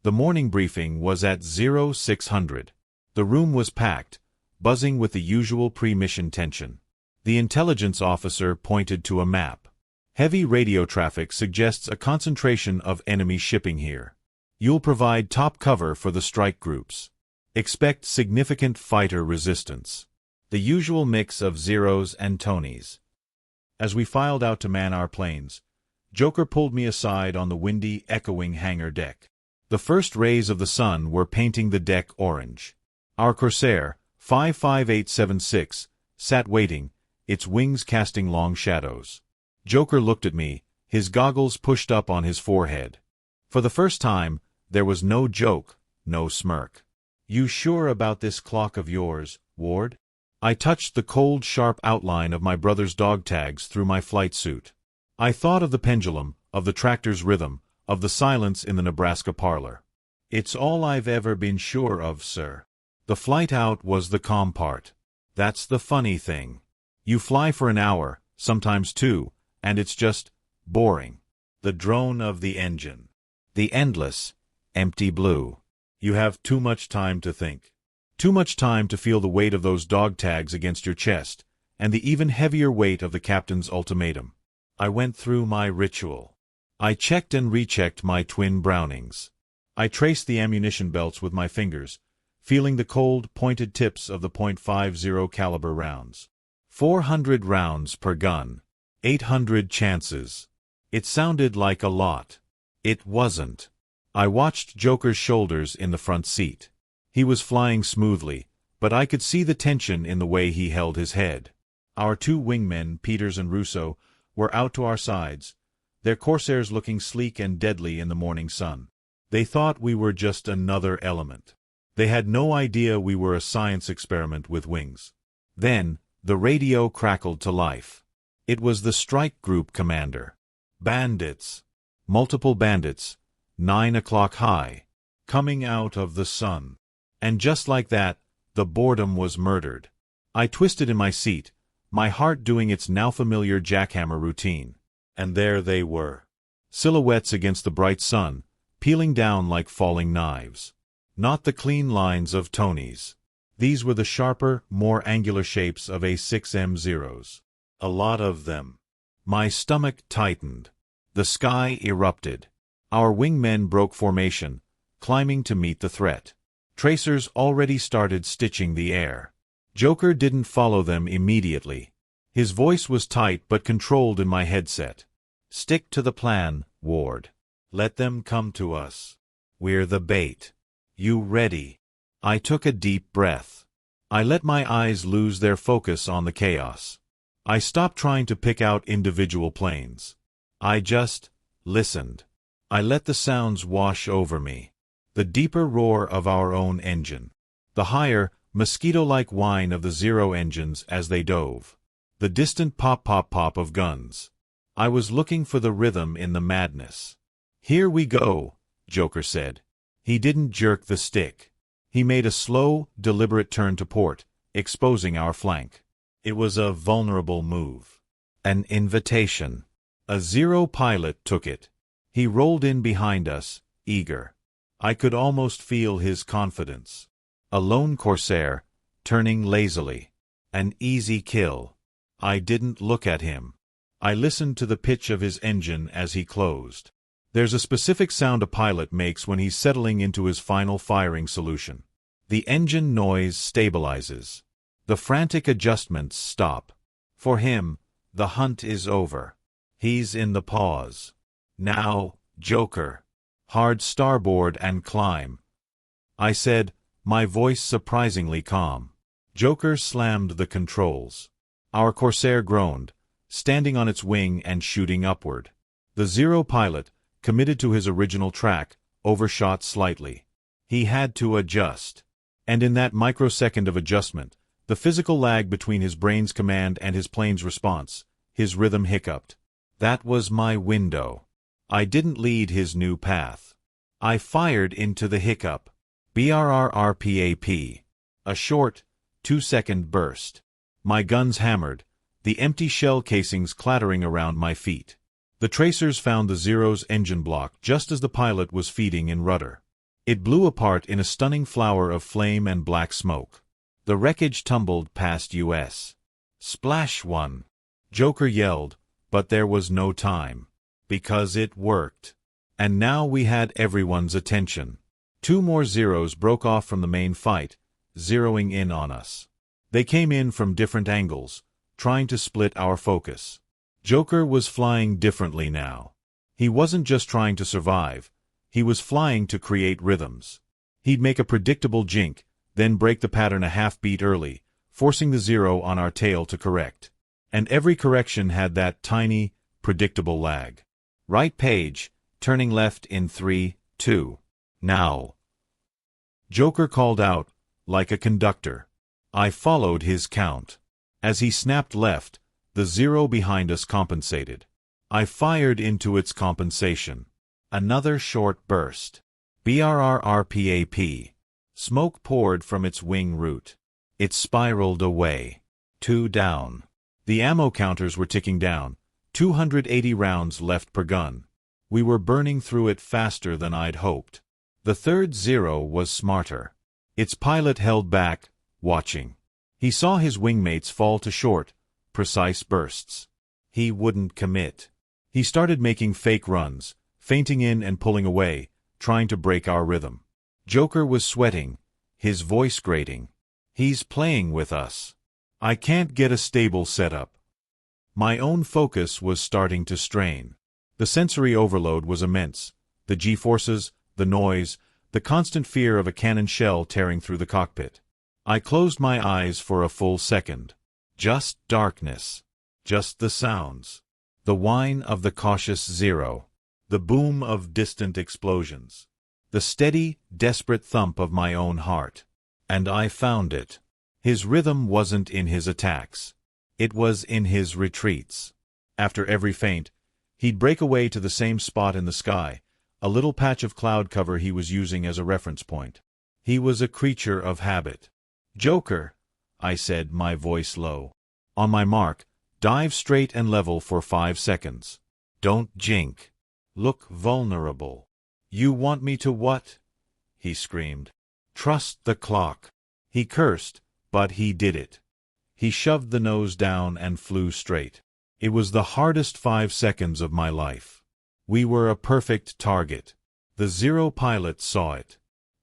The morning briefing was at 0600. The room was packed, buzzing with the usual pre-mission tension. The intelligence officer pointed to a map. Heavy radio traffic suggests a concentration of enemy shipping here. You'll provide top cover for the strike groups. Expect significant fighter resistance. The usual mix of Zeros and Tonys. As we filed out to man our planes, Joker pulled me aside on the windy, echoing hangar deck. The first rays of the sun were painting the deck orange. Our Corsair, 55876, sat waiting, its wings casting long shadows. Joker looked at me, his goggles pushed up on his forehead. For the first time, there was no joke, no smirk. You sure about this clock of yours, Ward? I touched the cold, sharp outline of my brother's dog tags through my flight suit. I thought of the pendulum, of the tractor's rhythm, of the silence in the Nebraska parlor. It's all I've ever been sure of, sir. The flight out was the calm part. That's the funny thing. You fly for an hour, sometimes 2, and it's just boring. The drone of the engine. The endless, empty blue. You have too much time to think. Too much time to feel the weight of those dog tags against your chest, and the even heavier weight of the captain's ultimatum. I went through my ritual. I checked and rechecked my twin Brownings. I traced the ammunition belts with my fingers, feeling the cold, pointed tips of the .50 caliber rounds. 400 rounds per gun. 800 chances. It sounded like a lot. It wasn't. I watched Joker's shoulders in the front seat. He was flying smoothly, but I could see the tension in the way he held his head. Our 2 wingmen, Peters and Russo, were out to our sides, their Corsairs looking sleek and deadly in the morning sun. They thought we were just another element. They had no idea we were a science experiment with wings. Then, the radio crackled to life. It was the strike group commander. Bandits. Multiple bandits. 9 o'clock high, coming out of the sun. And just like that, the boredom was murdered. I twisted in my seat, my heart doing its now familiar jackhammer routine. And there they were. Silhouettes against the bright sun, peeling down like falling knives. Not the clean lines of Tony's. These were the sharper, more angular shapes of A6M0s. A lot of them. My stomach tightened. The sky erupted. Our wingmen broke formation, climbing to meet the threat. Tracers already started stitching the air. Joker didn't follow them immediately. His voice was tight but controlled in my headset. "Stick to the plan, Ward. Let them come to us. We're the bait. You ready?" I took a deep breath. I let my eyes lose their focus on the chaos. I stopped trying to pick out individual planes. I just listened. I let the sounds wash over me. The deeper roar of our own engine. The higher, mosquito-like whine of the Zero engines as they dove. The distant pop-pop-pop of guns. I was looking for the rhythm in the madness. "Here we go," Joker said. He didn't jerk the stick. He made a slow, deliberate turn to port, exposing our flank. It was a vulnerable move. An invitation. A Zero pilot took it. He rolled in behind us, eager. I could almost feel his confidence. A lone Corsair, turning lazily. An easy kill. I didn't look at him. I listened to the pitch of his engine as he closed. There's a specific sound a pilot makes when he's settling into his final firing solution. The engine noise stabilizes. The frantic adjustments stop. For him, the hunt is over. He's in the pause. "Now, Joker. Hard starboard and climb," I said, my voice surprisingly calm. Joker slammed the controls. Our Corsair groaned, standing on its wing and shooting upward. The Zero pilot, committed to his original track, overshot slightly. He had to adjust. And in that microsecond of adjustment, the physical lag between his brain's command and his plane's response, his rhythm hiccuped. That was my window. I didn't lead his new path. I fired into the hiccup. BRRRPAP. A short, 2-second burst. My guns hammered, the empty shell casings clattering around my feet. The tracers found the Zero's engine block just as the pilot was feeding in rudder. It blew apart in a stunning flower of flame and black smoke. The wreckage tumbled past US. "Splash one!" Joker yelled, but there was no time. Because it worked. And now we had everyone's attention. 2 more Zeros broke off from the main fight, zeroing in on us. They came in from different angles, trying to split our focus. Joker was flying differently now. He wasn't just trying to survive, he was flying to create rhythms. He'd make a predictable jink, then break the pattern a half-beat early, forcing the Zero on our tail to correct. And every correction had that tiny, predictable lag. "Right page, turning left in 3, 2. Now." Joker called out, like a conductor. I followed his count. As he snapped left, the Zero behind us compensated. I fired into its compensation. Another short burst. BRRRPAP. Smoke poured from its wing root. It spiraled away. 2 down. The ammo counters were ticking down. 280 rounds left per gun. We were burning through it faster than I'd hoped. The third Zero was smarter. Its pilot held back, watching. He saw his wingmates fall to short, precise bursts. He wouldn't commit. He started making fake runs, feinting in and pulling away, trying to break our rhythm. Joker was sweating, his voice grating. He's playing with us. I can't get a stable setup. My own focus was starting to strain. The sensory overload was immense. The G-forces, the noise, the constant fear of a cannon shell tearing through the cockpit. I closed my eyes for a full second. Just darkness. Just the sounds. The whine of the cautious Zero. The boom of distant explosions. The steady, desperate thump of my own heart. And I found it. His rhythm wasn't in his attacks. It was in his retreats. After every feint, he'd break away to the same spot in the sky, a little patch of cloud cover he was using as a reference point. He was a creature of habit. "Joker," I said, my voice low. "On my mark, dive straight and level for 5 seconds. Don't jink. Look vulnerable." "You want me to what?" he screamed. "Trust the clock." He cursed, but he did it. He shoved the nose down and flew straight. It was the hardest 5 seconds of my life. We were a perfect target. The Zero pilot saw it.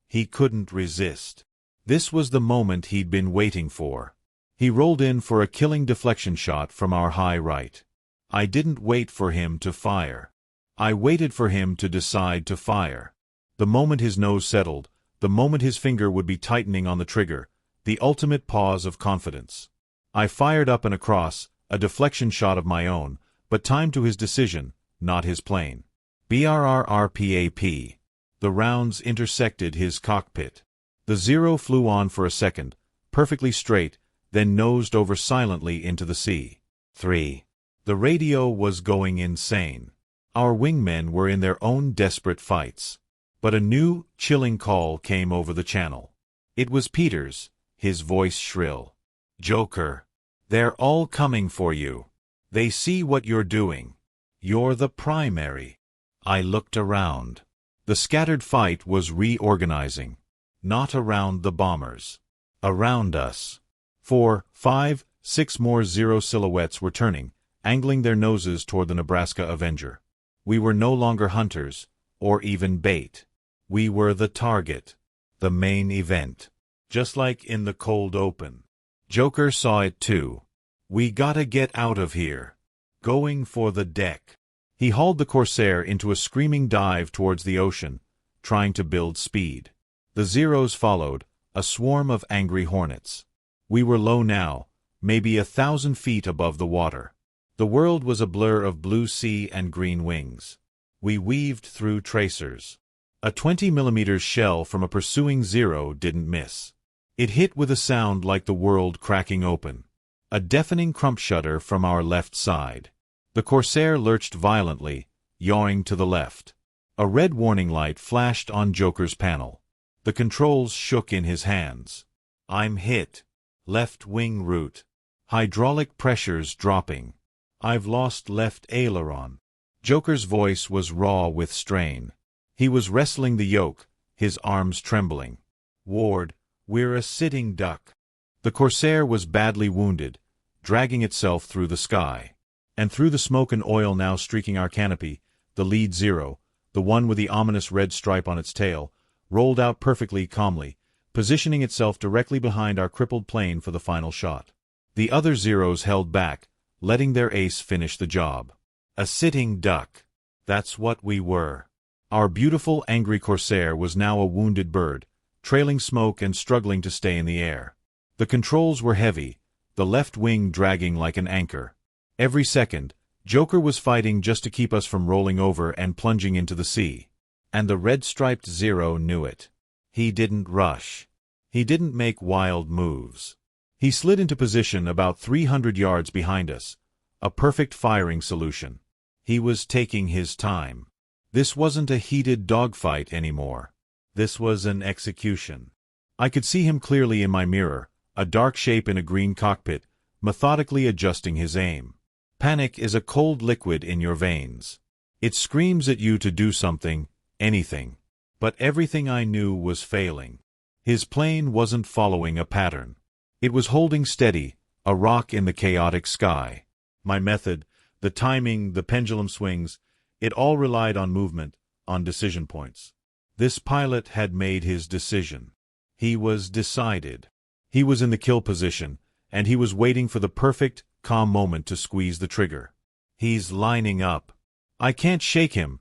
He couldn't resist. This was the moment he'd been waiting for. He rolled in for a killing deflection shot from our high right. I didn't wait for him to fire. I waited for him to decide to fire. The moment his nose settled, the moment his finger would be tightening on the trigger, the ultimate pause of confidence. I fired up and across, a deflection shot of my own, but timed to his decision, not his plane. BRRRPAP. The rounds intersected his cockpit. The Zero flew on for a second, perfectly straight, then nosed over silently into the sea. 3. The radio was going insane. Our wingmen were in their own desperate fights. But a new, chilling call came over the channel. It was Peter's, his voice shrill. "Joker, they're all coming for you. They see what you're doing. You're the primary." I looked around. The scattered fight was reorganizing. Not around the bombers. Around us. 4, 5, 6 more Zero silhouettes were turning, angling their noses toward the Nebraska Avenger. We were no longer hunters, or even bait. We were the target. The main event. Just like in the cold open. Joker saw it too. "We gotta get out of here. Going for the deck." He hauled the Corsair into a screaming dive towards the ocean, trying to build speed. The Zeros followed, a swarm of angry hornets. We were low now, maybe 1,000 feet above the water. The world was a blur of blue sea and green wings. We weaved through tracers. A 20mm shell from a pursuing Zero didn't miss. It hit with a sound like the world cracking open. A deafening crump shudder from our left side. The Corsair lurched violently, yawing to the left. A red warning light flashed on Joker's panel. The controls shook in his hands. "I'm hit. Left wing root. Hydraulic pressures dropping. I've lost left aileron." Joker's voice was raw with strain. He was wrestling the yoke, his arms trembling. "Ward, we're a sitting duck." The Corsair was badly wounded, dragging itself through the sky. And through the smoke and oil now streaking our canopy, the lead Zero, the one with the ominous red stripe on its tail, rolled out perfectly calmly, positioning itself directly behind our crippled plane for the final shot. The other Zeros held back, letting their ace finish the job. A sitting duck. That's what we were. Our beautiful, angry Corsair was now a wounded bird, trailing smoke and struggling to stay in the air. The controls were heavy, the left wing dragging like an anchor. Every second, Joker was fighting just to keep us from rolling over and plunging into the sea. And the red-striped Zero knew it. He didn't rush. He didn't make wild moves. He slid into position about 300 yards behind us, a perfect firing solution. He was taking his time. This wasn't a heated dogfight anymore. This was an execution. I could see him clearly in my mirror, a dark shape in a green cockpit, methodically adjusting his aim. Panic is a cold liquid in your veins. It screams at you to do something, anything. But everything I knew was failing. His plane wasn't following a pattern. It was holding steady, a rock in the chaotic sky. My method, the timing, the pendulum swings, it all relied on movement, on decision points. This pilot had made his decision. He was decided. He was in the kill position, and he was waiting for the perfect, calm moment to squeeze the trigger. "He's lining up." "I can't shake him,"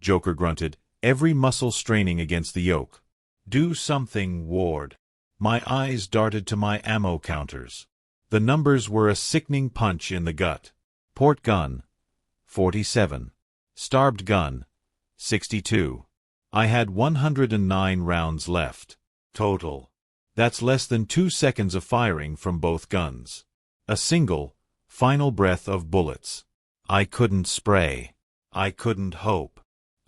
Joker grunted, every muscle straining against the yoke. "Do something, Ward." My eyes darted to my ammo counters. The numbers were a sickening punch in the gut. Port gun, 47. Starboard gun, 62. I had 109 rounds left. Total. That's less than 2 seconds of firing from both guns. A single, final breath of bullets. I couldn't spray. I couldn't hope.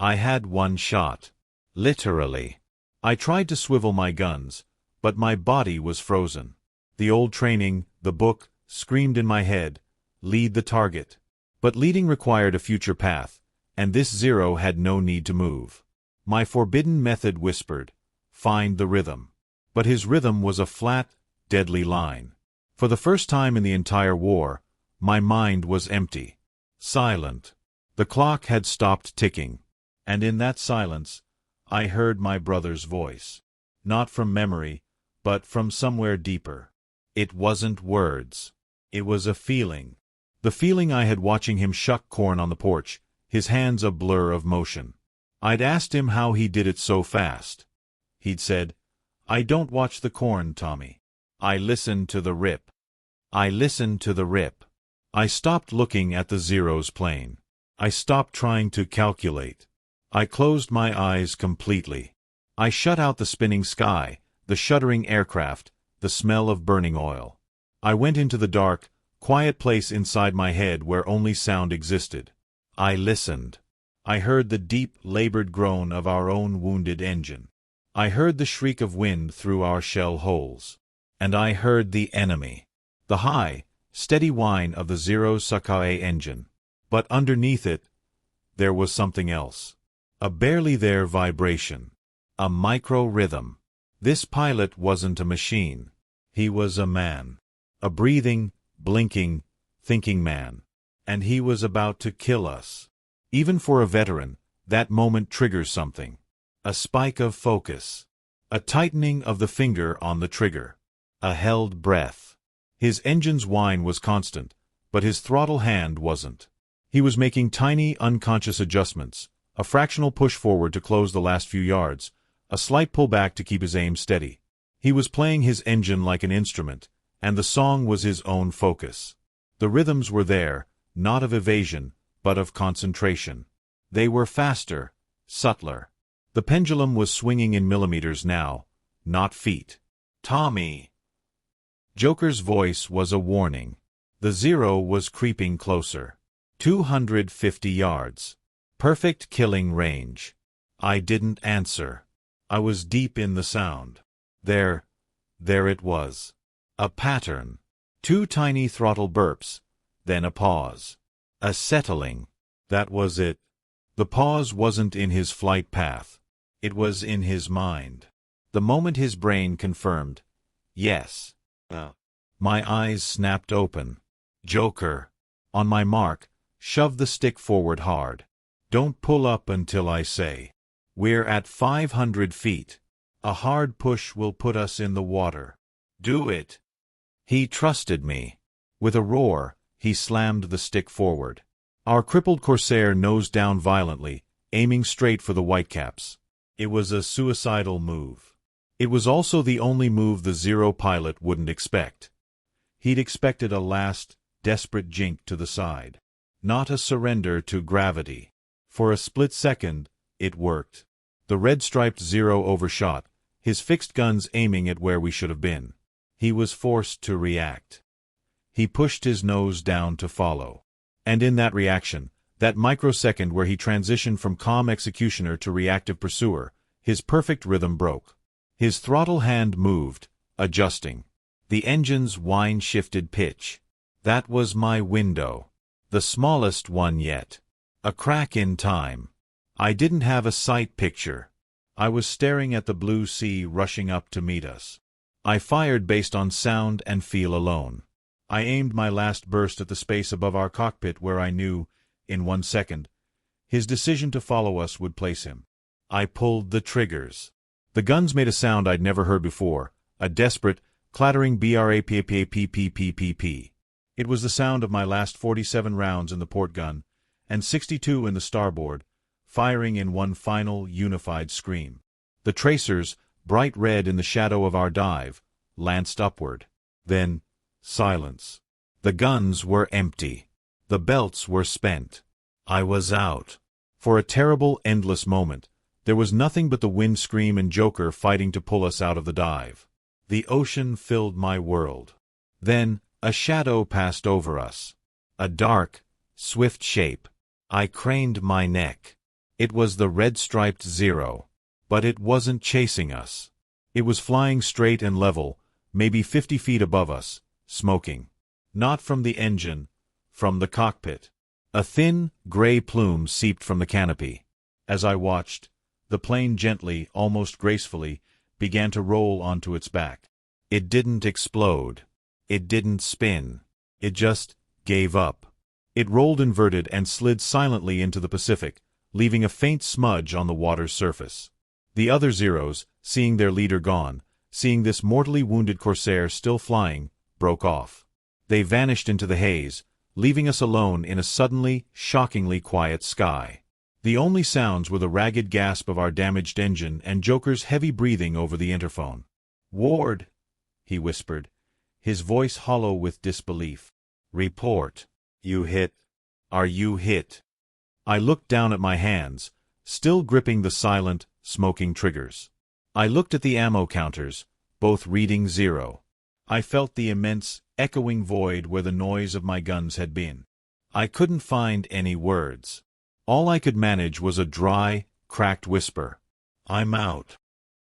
I had one shot. Literally. I tried to swivel my guns, but my body was frozen. The old training, the book, screamed in my head, lead the target. But leading required a future path, and this Zero had no need to move. My forbidden method whispered, find the rhythm. But his rhythm was a flat, deadly line. For the first time in the entire war, my mind was empty. Silent. The clock had stopped ticking. And in that silence, I heard my brother's voice. Not from memory, but from somewhere deeper. It wasn't words. It was a feeling. The feeling I had watching him shuck corn on the porch, his hands a blur of motion. I'd asked him how he did it so fast. He'd said, I don't watch the corn, Tommy. I listen to the rip. I listen to the rip. I stopped looking at the Zero's plane. I stopped trying to calculate. I closed my eyes completely. I shut out the spinning sky, the shuddering aircraft, the smell of burning oil. I went into the dark, quiet place inside my head where only sound existed. I listened. I heard the deep, labored groan of our own wounded engine. I heard the shriek of wind through our shell holes. And I heard the enemy. The high, steady whine of the Zero Sakae engine. But underneath it, there was something else. A barely there vibration. A micro-rhythm. This pilot wasn't a machine. He was a man. A breathing, blinking, thinking man. And he was about to kill us. Even for a veteran, that moment triggers something. A spike of focus. A tightening of the finger on the trigger. A held breath. His engine's whine was constant, but his throttle hand wasn't. He was making tiny, unconscious adjustments, a fractional push forward to close the last few yards, a slight pull back to keep his aim steady. He was playing his engine like an instrument, and the song was his own focus. The rhythms were there, not of evasion, but of concentration. They were faster, subtler. The pendulum was swinging in millimeters now, not feet. Tommy! Joker's voice was a warning. The Zero was creeping closer. 250 yards. Perfect killing range. I didn't answer. I was deep in the sound. There it was. A pattern. 2 tiny throttle burps, then a pause. A settling. That was it. The pause wasn't in his flight path. It was in his mind. The moment his brain confirmed, yes. My eyes snapped open. Joker. On my mark, shove the stick forward hard. Don't pull up until I say. We're at 500 feet. A hard push will put us in the water. Do it. He trusted me. With a roar, he slammed the stick forward. Our crippled Corsair nosed down violently, aiming straight for the Whitecaps. It was a suicidal move. It was also the only move the Zero pilot wouldn't expect. He'd expected a last, desperate jink to the side. Not a surrender to gravity. For a split second, it worked. The red-striped Zero overshot, his fixed guns aiming at where we should have been. He was forced to react. He pushed his nose down to follow. And in that reaction, that microsecond where he transitioned from calm executioner to reactive pursuer, his perfect rhythm broke. His throttle hand moved, adjusting. The engine's whine shifted pitch. That was my window. The smallest one yet. A crack in time. I didn't have a sight picture. I was staring at the blue sea rushing up to meet us. I fired based on sound and feel alone. I aimed my last burst at the space above our cockpit where I knew, in 1 second, his decision to follow us would place him. I pulled the triggers. The guns made a sound I'd never heard before, a desperate, clattering brappapppp. It was the sound of my last 47 rounds in the port gun, and 62 in the starboard, firing in one final, unified scream. The tracers, bright red in the shadow of our dive, lanced upward. Then, silence. The guns were empty. The belts were spent. I was out. For a terrible, endless moment, there was nothing but the wind scream and Joker fighting to pull us out of the dive. The ocean filled my world. Then, a shadow passed over us. A dark, swift shape. I craned my neck. It was the red-striped Zero. But it wasn't chasing us. It was flying straight and level, maybe 50 feet above us, smoking. Not from the engine, from the cockpit. A thin, gray plume seeped from the canopy. As I watched, the plane gently, almost gracefully, began to roll onto its back. It didn't explode. It didn't spin. It just gave up. It rolled inverted and slid silently into the Pacific, leaving a faint smudge on the water's surface. The other Zeros, seeing their leader gone, seeing this mortally wounded Corsair still flying, broke off. They vanished into the haze, leaving us alone in a suddenly, shockingly quiet sky. The only sounds were the ragged gasp of our damaged engine and Joker's heavy breathing over the interphone. "Ward," he whispered, his voice hollow with disbelief. "Report. You hit. Are you hit?" I looked down at my hands, still gripping the silent, smoking triggers. I looked at the ammo counters, both reading 0. I felt the immense, echoing void where the noise of my guns had been. I couldn't find any words. All I could manage was a dry, cracked whisper. "I'm out."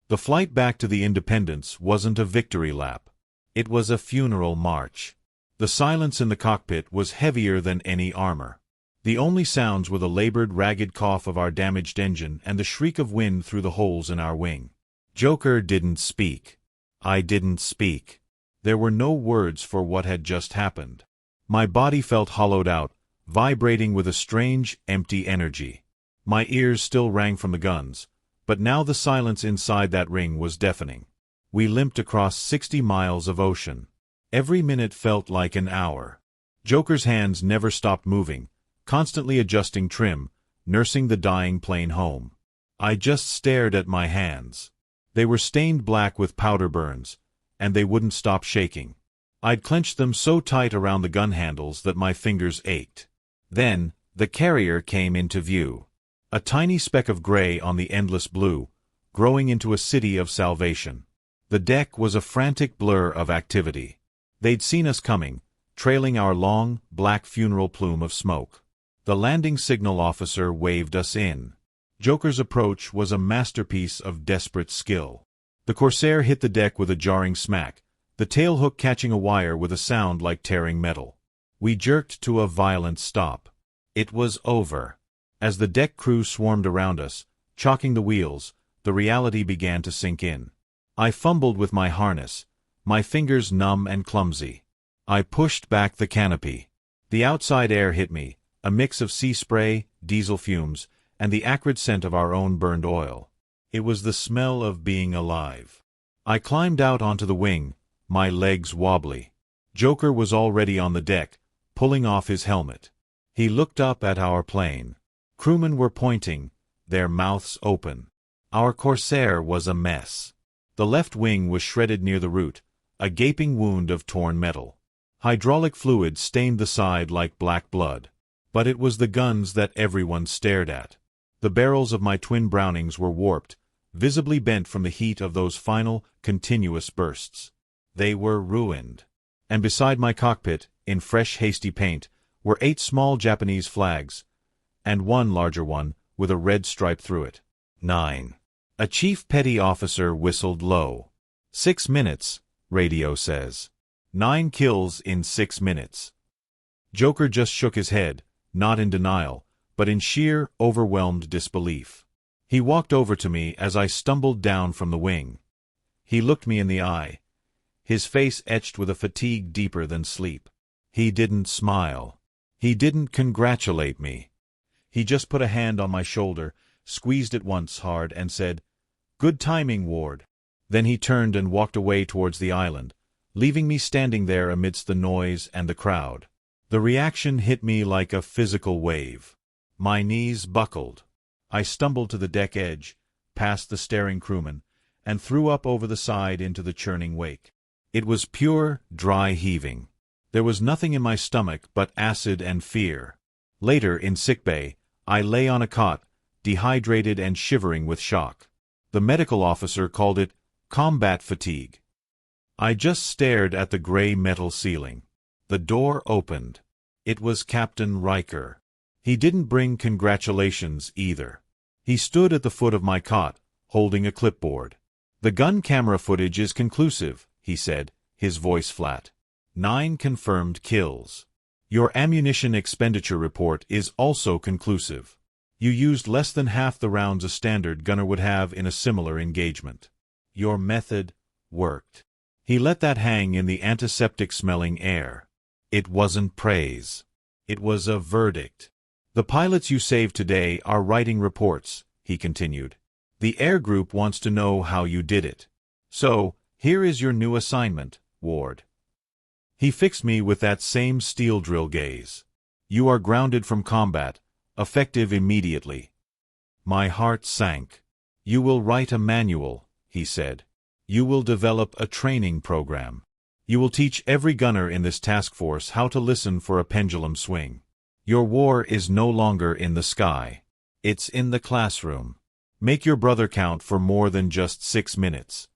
The flight back to the Independence wasn't a victory lap. It was a funeral march. The silence in the cockpit was heavier than any armor. The only sounds were the labored, ragged cough of our damaged engine and the shriek of wind through the holes in our wing. Joker didn't speak. I didn't speak. There were no words for what had just happened. My body felt hollowed out, vibrating with a strange, empty energy. My ears still rang from the guns, but now the silence inside that ring was deafening. We limped across 60 miles of ocean. Every minute felt like an hour. Joker's hands never stopped moving, constantly adjusting trim, nursing the dying plane home. I just stared at my hands. They were stained black with powder burns, and they wouldn't stop shaking. I'd clenched them so tight around the gun handles that my fingers ached. Then, the carrier came into view. A tiny speck of gray on the endless blue, growing into a city of salvation. The deck was a frantic blur of activity. They'd seen us coming, trailing our long, black funeral plume of smoke. The landing signal officer waved us in. Joker's approach was a masterpiece of desperate skill. The Corsair hit the deck with a jarring smack, the tailhook catching a wire with a sound like tearing metal. We jerked to a violent stop. It was over. As the deck crew swarmed around us, chalking the wheels, the reality began to sink in. I fumbled with my harness, my fingers numb and clumsy. I pushed back the canopy. The outside air hit me, a mix of sea spray, diesel fumes, and the acrid scent of our own burned oil. It was the smell of being alive. I climbed out onto the wing, my legs wobbly. Joker was already on the deck, pulling off his helmet. He looked up at our plane. Crewmen were pointing, their mouths open. Our Corsair was a mess. The left wing was shredded near the root, a gaping wound of torn metal. Hydraulic fluid stained the side like black blood. But it was the guns that everyone stared at. The barrels of my twin Brownings were warped, visibly bent from the heat of those final, continuous bursts. They were ruined. And beside my cockpit, in fresh, hasty paint, were 8 small Japanese flags, and one larger one, with a red stripe through it. 9. A chief petty officer whistled low. 6 minutes, radio says. 9 kills in 6 minutes. Joker just shook his head, not in denial, but in sheer, overwhelmed disbelief. He walked over to me as I stumbled down from the wing. He looked me in the eye, his face etched with a fatigue deeper than sleep. He didn't smile. He didn't congratulate me. He just put a hand on my shoulder, squeezed it once hard, and said, "Good timing, Ward." Then he turned and walked away towards the island, leaving me standing there amidst the noise and the crowd. The reaction hit me like a physical wave. My knees buckled. I stumbled to the deck edge, past the staring crewmen, and threw up over the side into the churning wake. It was pure, dry heaving. There was nothing in my stomach but acid and fear. Later, in sickbay, I lay on a cot, dehydrated and shivering with shock. The medical officer called it combat fatigue. I just stared at the gray metal ceiling. The door opened. It was Captain Riker. He didn't bring congratulations either. He stood at the foot of my cot, holding a clipboard. "The gun camera footage is conclusive," he said, his voice flat. 9 confirmed kills. Your ammunition expenditure report is also conclusive. You used less than half the rounds a standard gunner would have in a similar engagement. Your method worked. He let that hang in the antiseptic-smelling air. It wasn't praise. It was a verdict. "The pilots you saved today are writing reports," he continued. "The air group wants to know how you did it. So, here is your new assignment, Ward." He fixed me with that same steel drill gaze. "You are grounded from combat, effective immediately." My heart sank. "You will write a manual," he said. "You will develop a training program. You will teach every gunner in this task force how to listen for a pendulum swing. Your war is no longer in the sky. It's in the classroom. Make your brother count for more than just 6 minutes."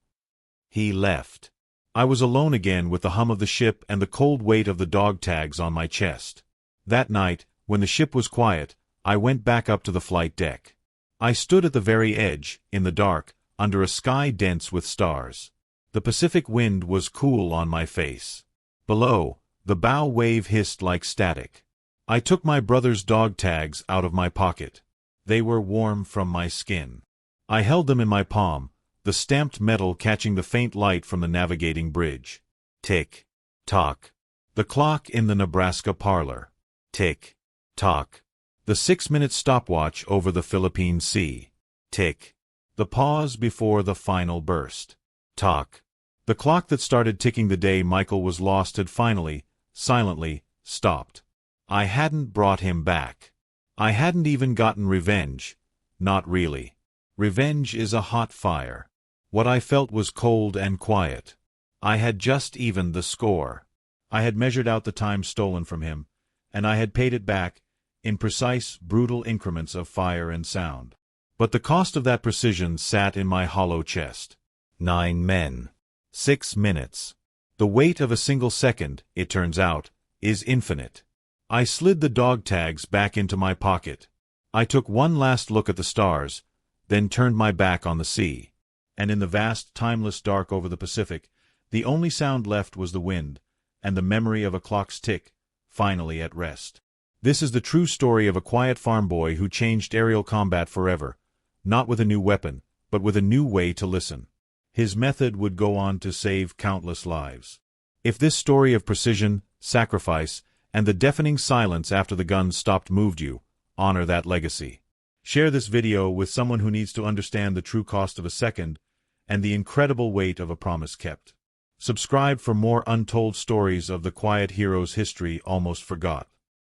He left. I was alone again with the hum of the ship and the cold weight of the dog tags on my chest. That night, when the ship was quiet, I went back up to the flight deck. I stood at the very edge, in the dark, under a sky dense with stars. The Pacific wind was cool on my face. Below, the bow wave hissed like static. I took my brother's dog tags out of my pocket. They were warm from my skin. I held them in my palm, the stamped metal catching the faint light from the navigating bridge. Tick, tock. The clock in the Nebraska parlor. Tick, tock. The 6-minute stopwatch over the Philippine Sea. Tick. The pause before the final burst. Tock. The clock that started ticking the day Michael was lost had finally, silently, stopped. I hadn't brought him back. I hadn't even gotten revenge. Not really. Revenge is a hot fire. What I felt was cold and quiet. I had just evened the score. I had measured out the time stolen from him, and I had paid it back, in precise, brutal increments of fire and sound. But the cost of that precision sat in my hollow chest. 9 men. 6 minutes. The weight of a single second, it turns out, is infinite. I slid the dog tags back into my pocket. I took one last look at the stars, then turned my back on the sea. And in the vast, timeless dark over the Pacific, the only sound left was the wind, and the memory of a clock's tick, finally at rest. This is the true story of a quiet farm boy who changed aerial combat forever, not with a new weapon, but with a new way to listen. His method would go on to save countless lives. If this story of precision, sacrifice, and the deafening silence after the gun stopped moved you, honor that legacy. Share this video with someone who needs to understand the true cost of a second and the incredible weight of a promise kept. Subscribe for more untold stories of the quiet hero's history almost forgot.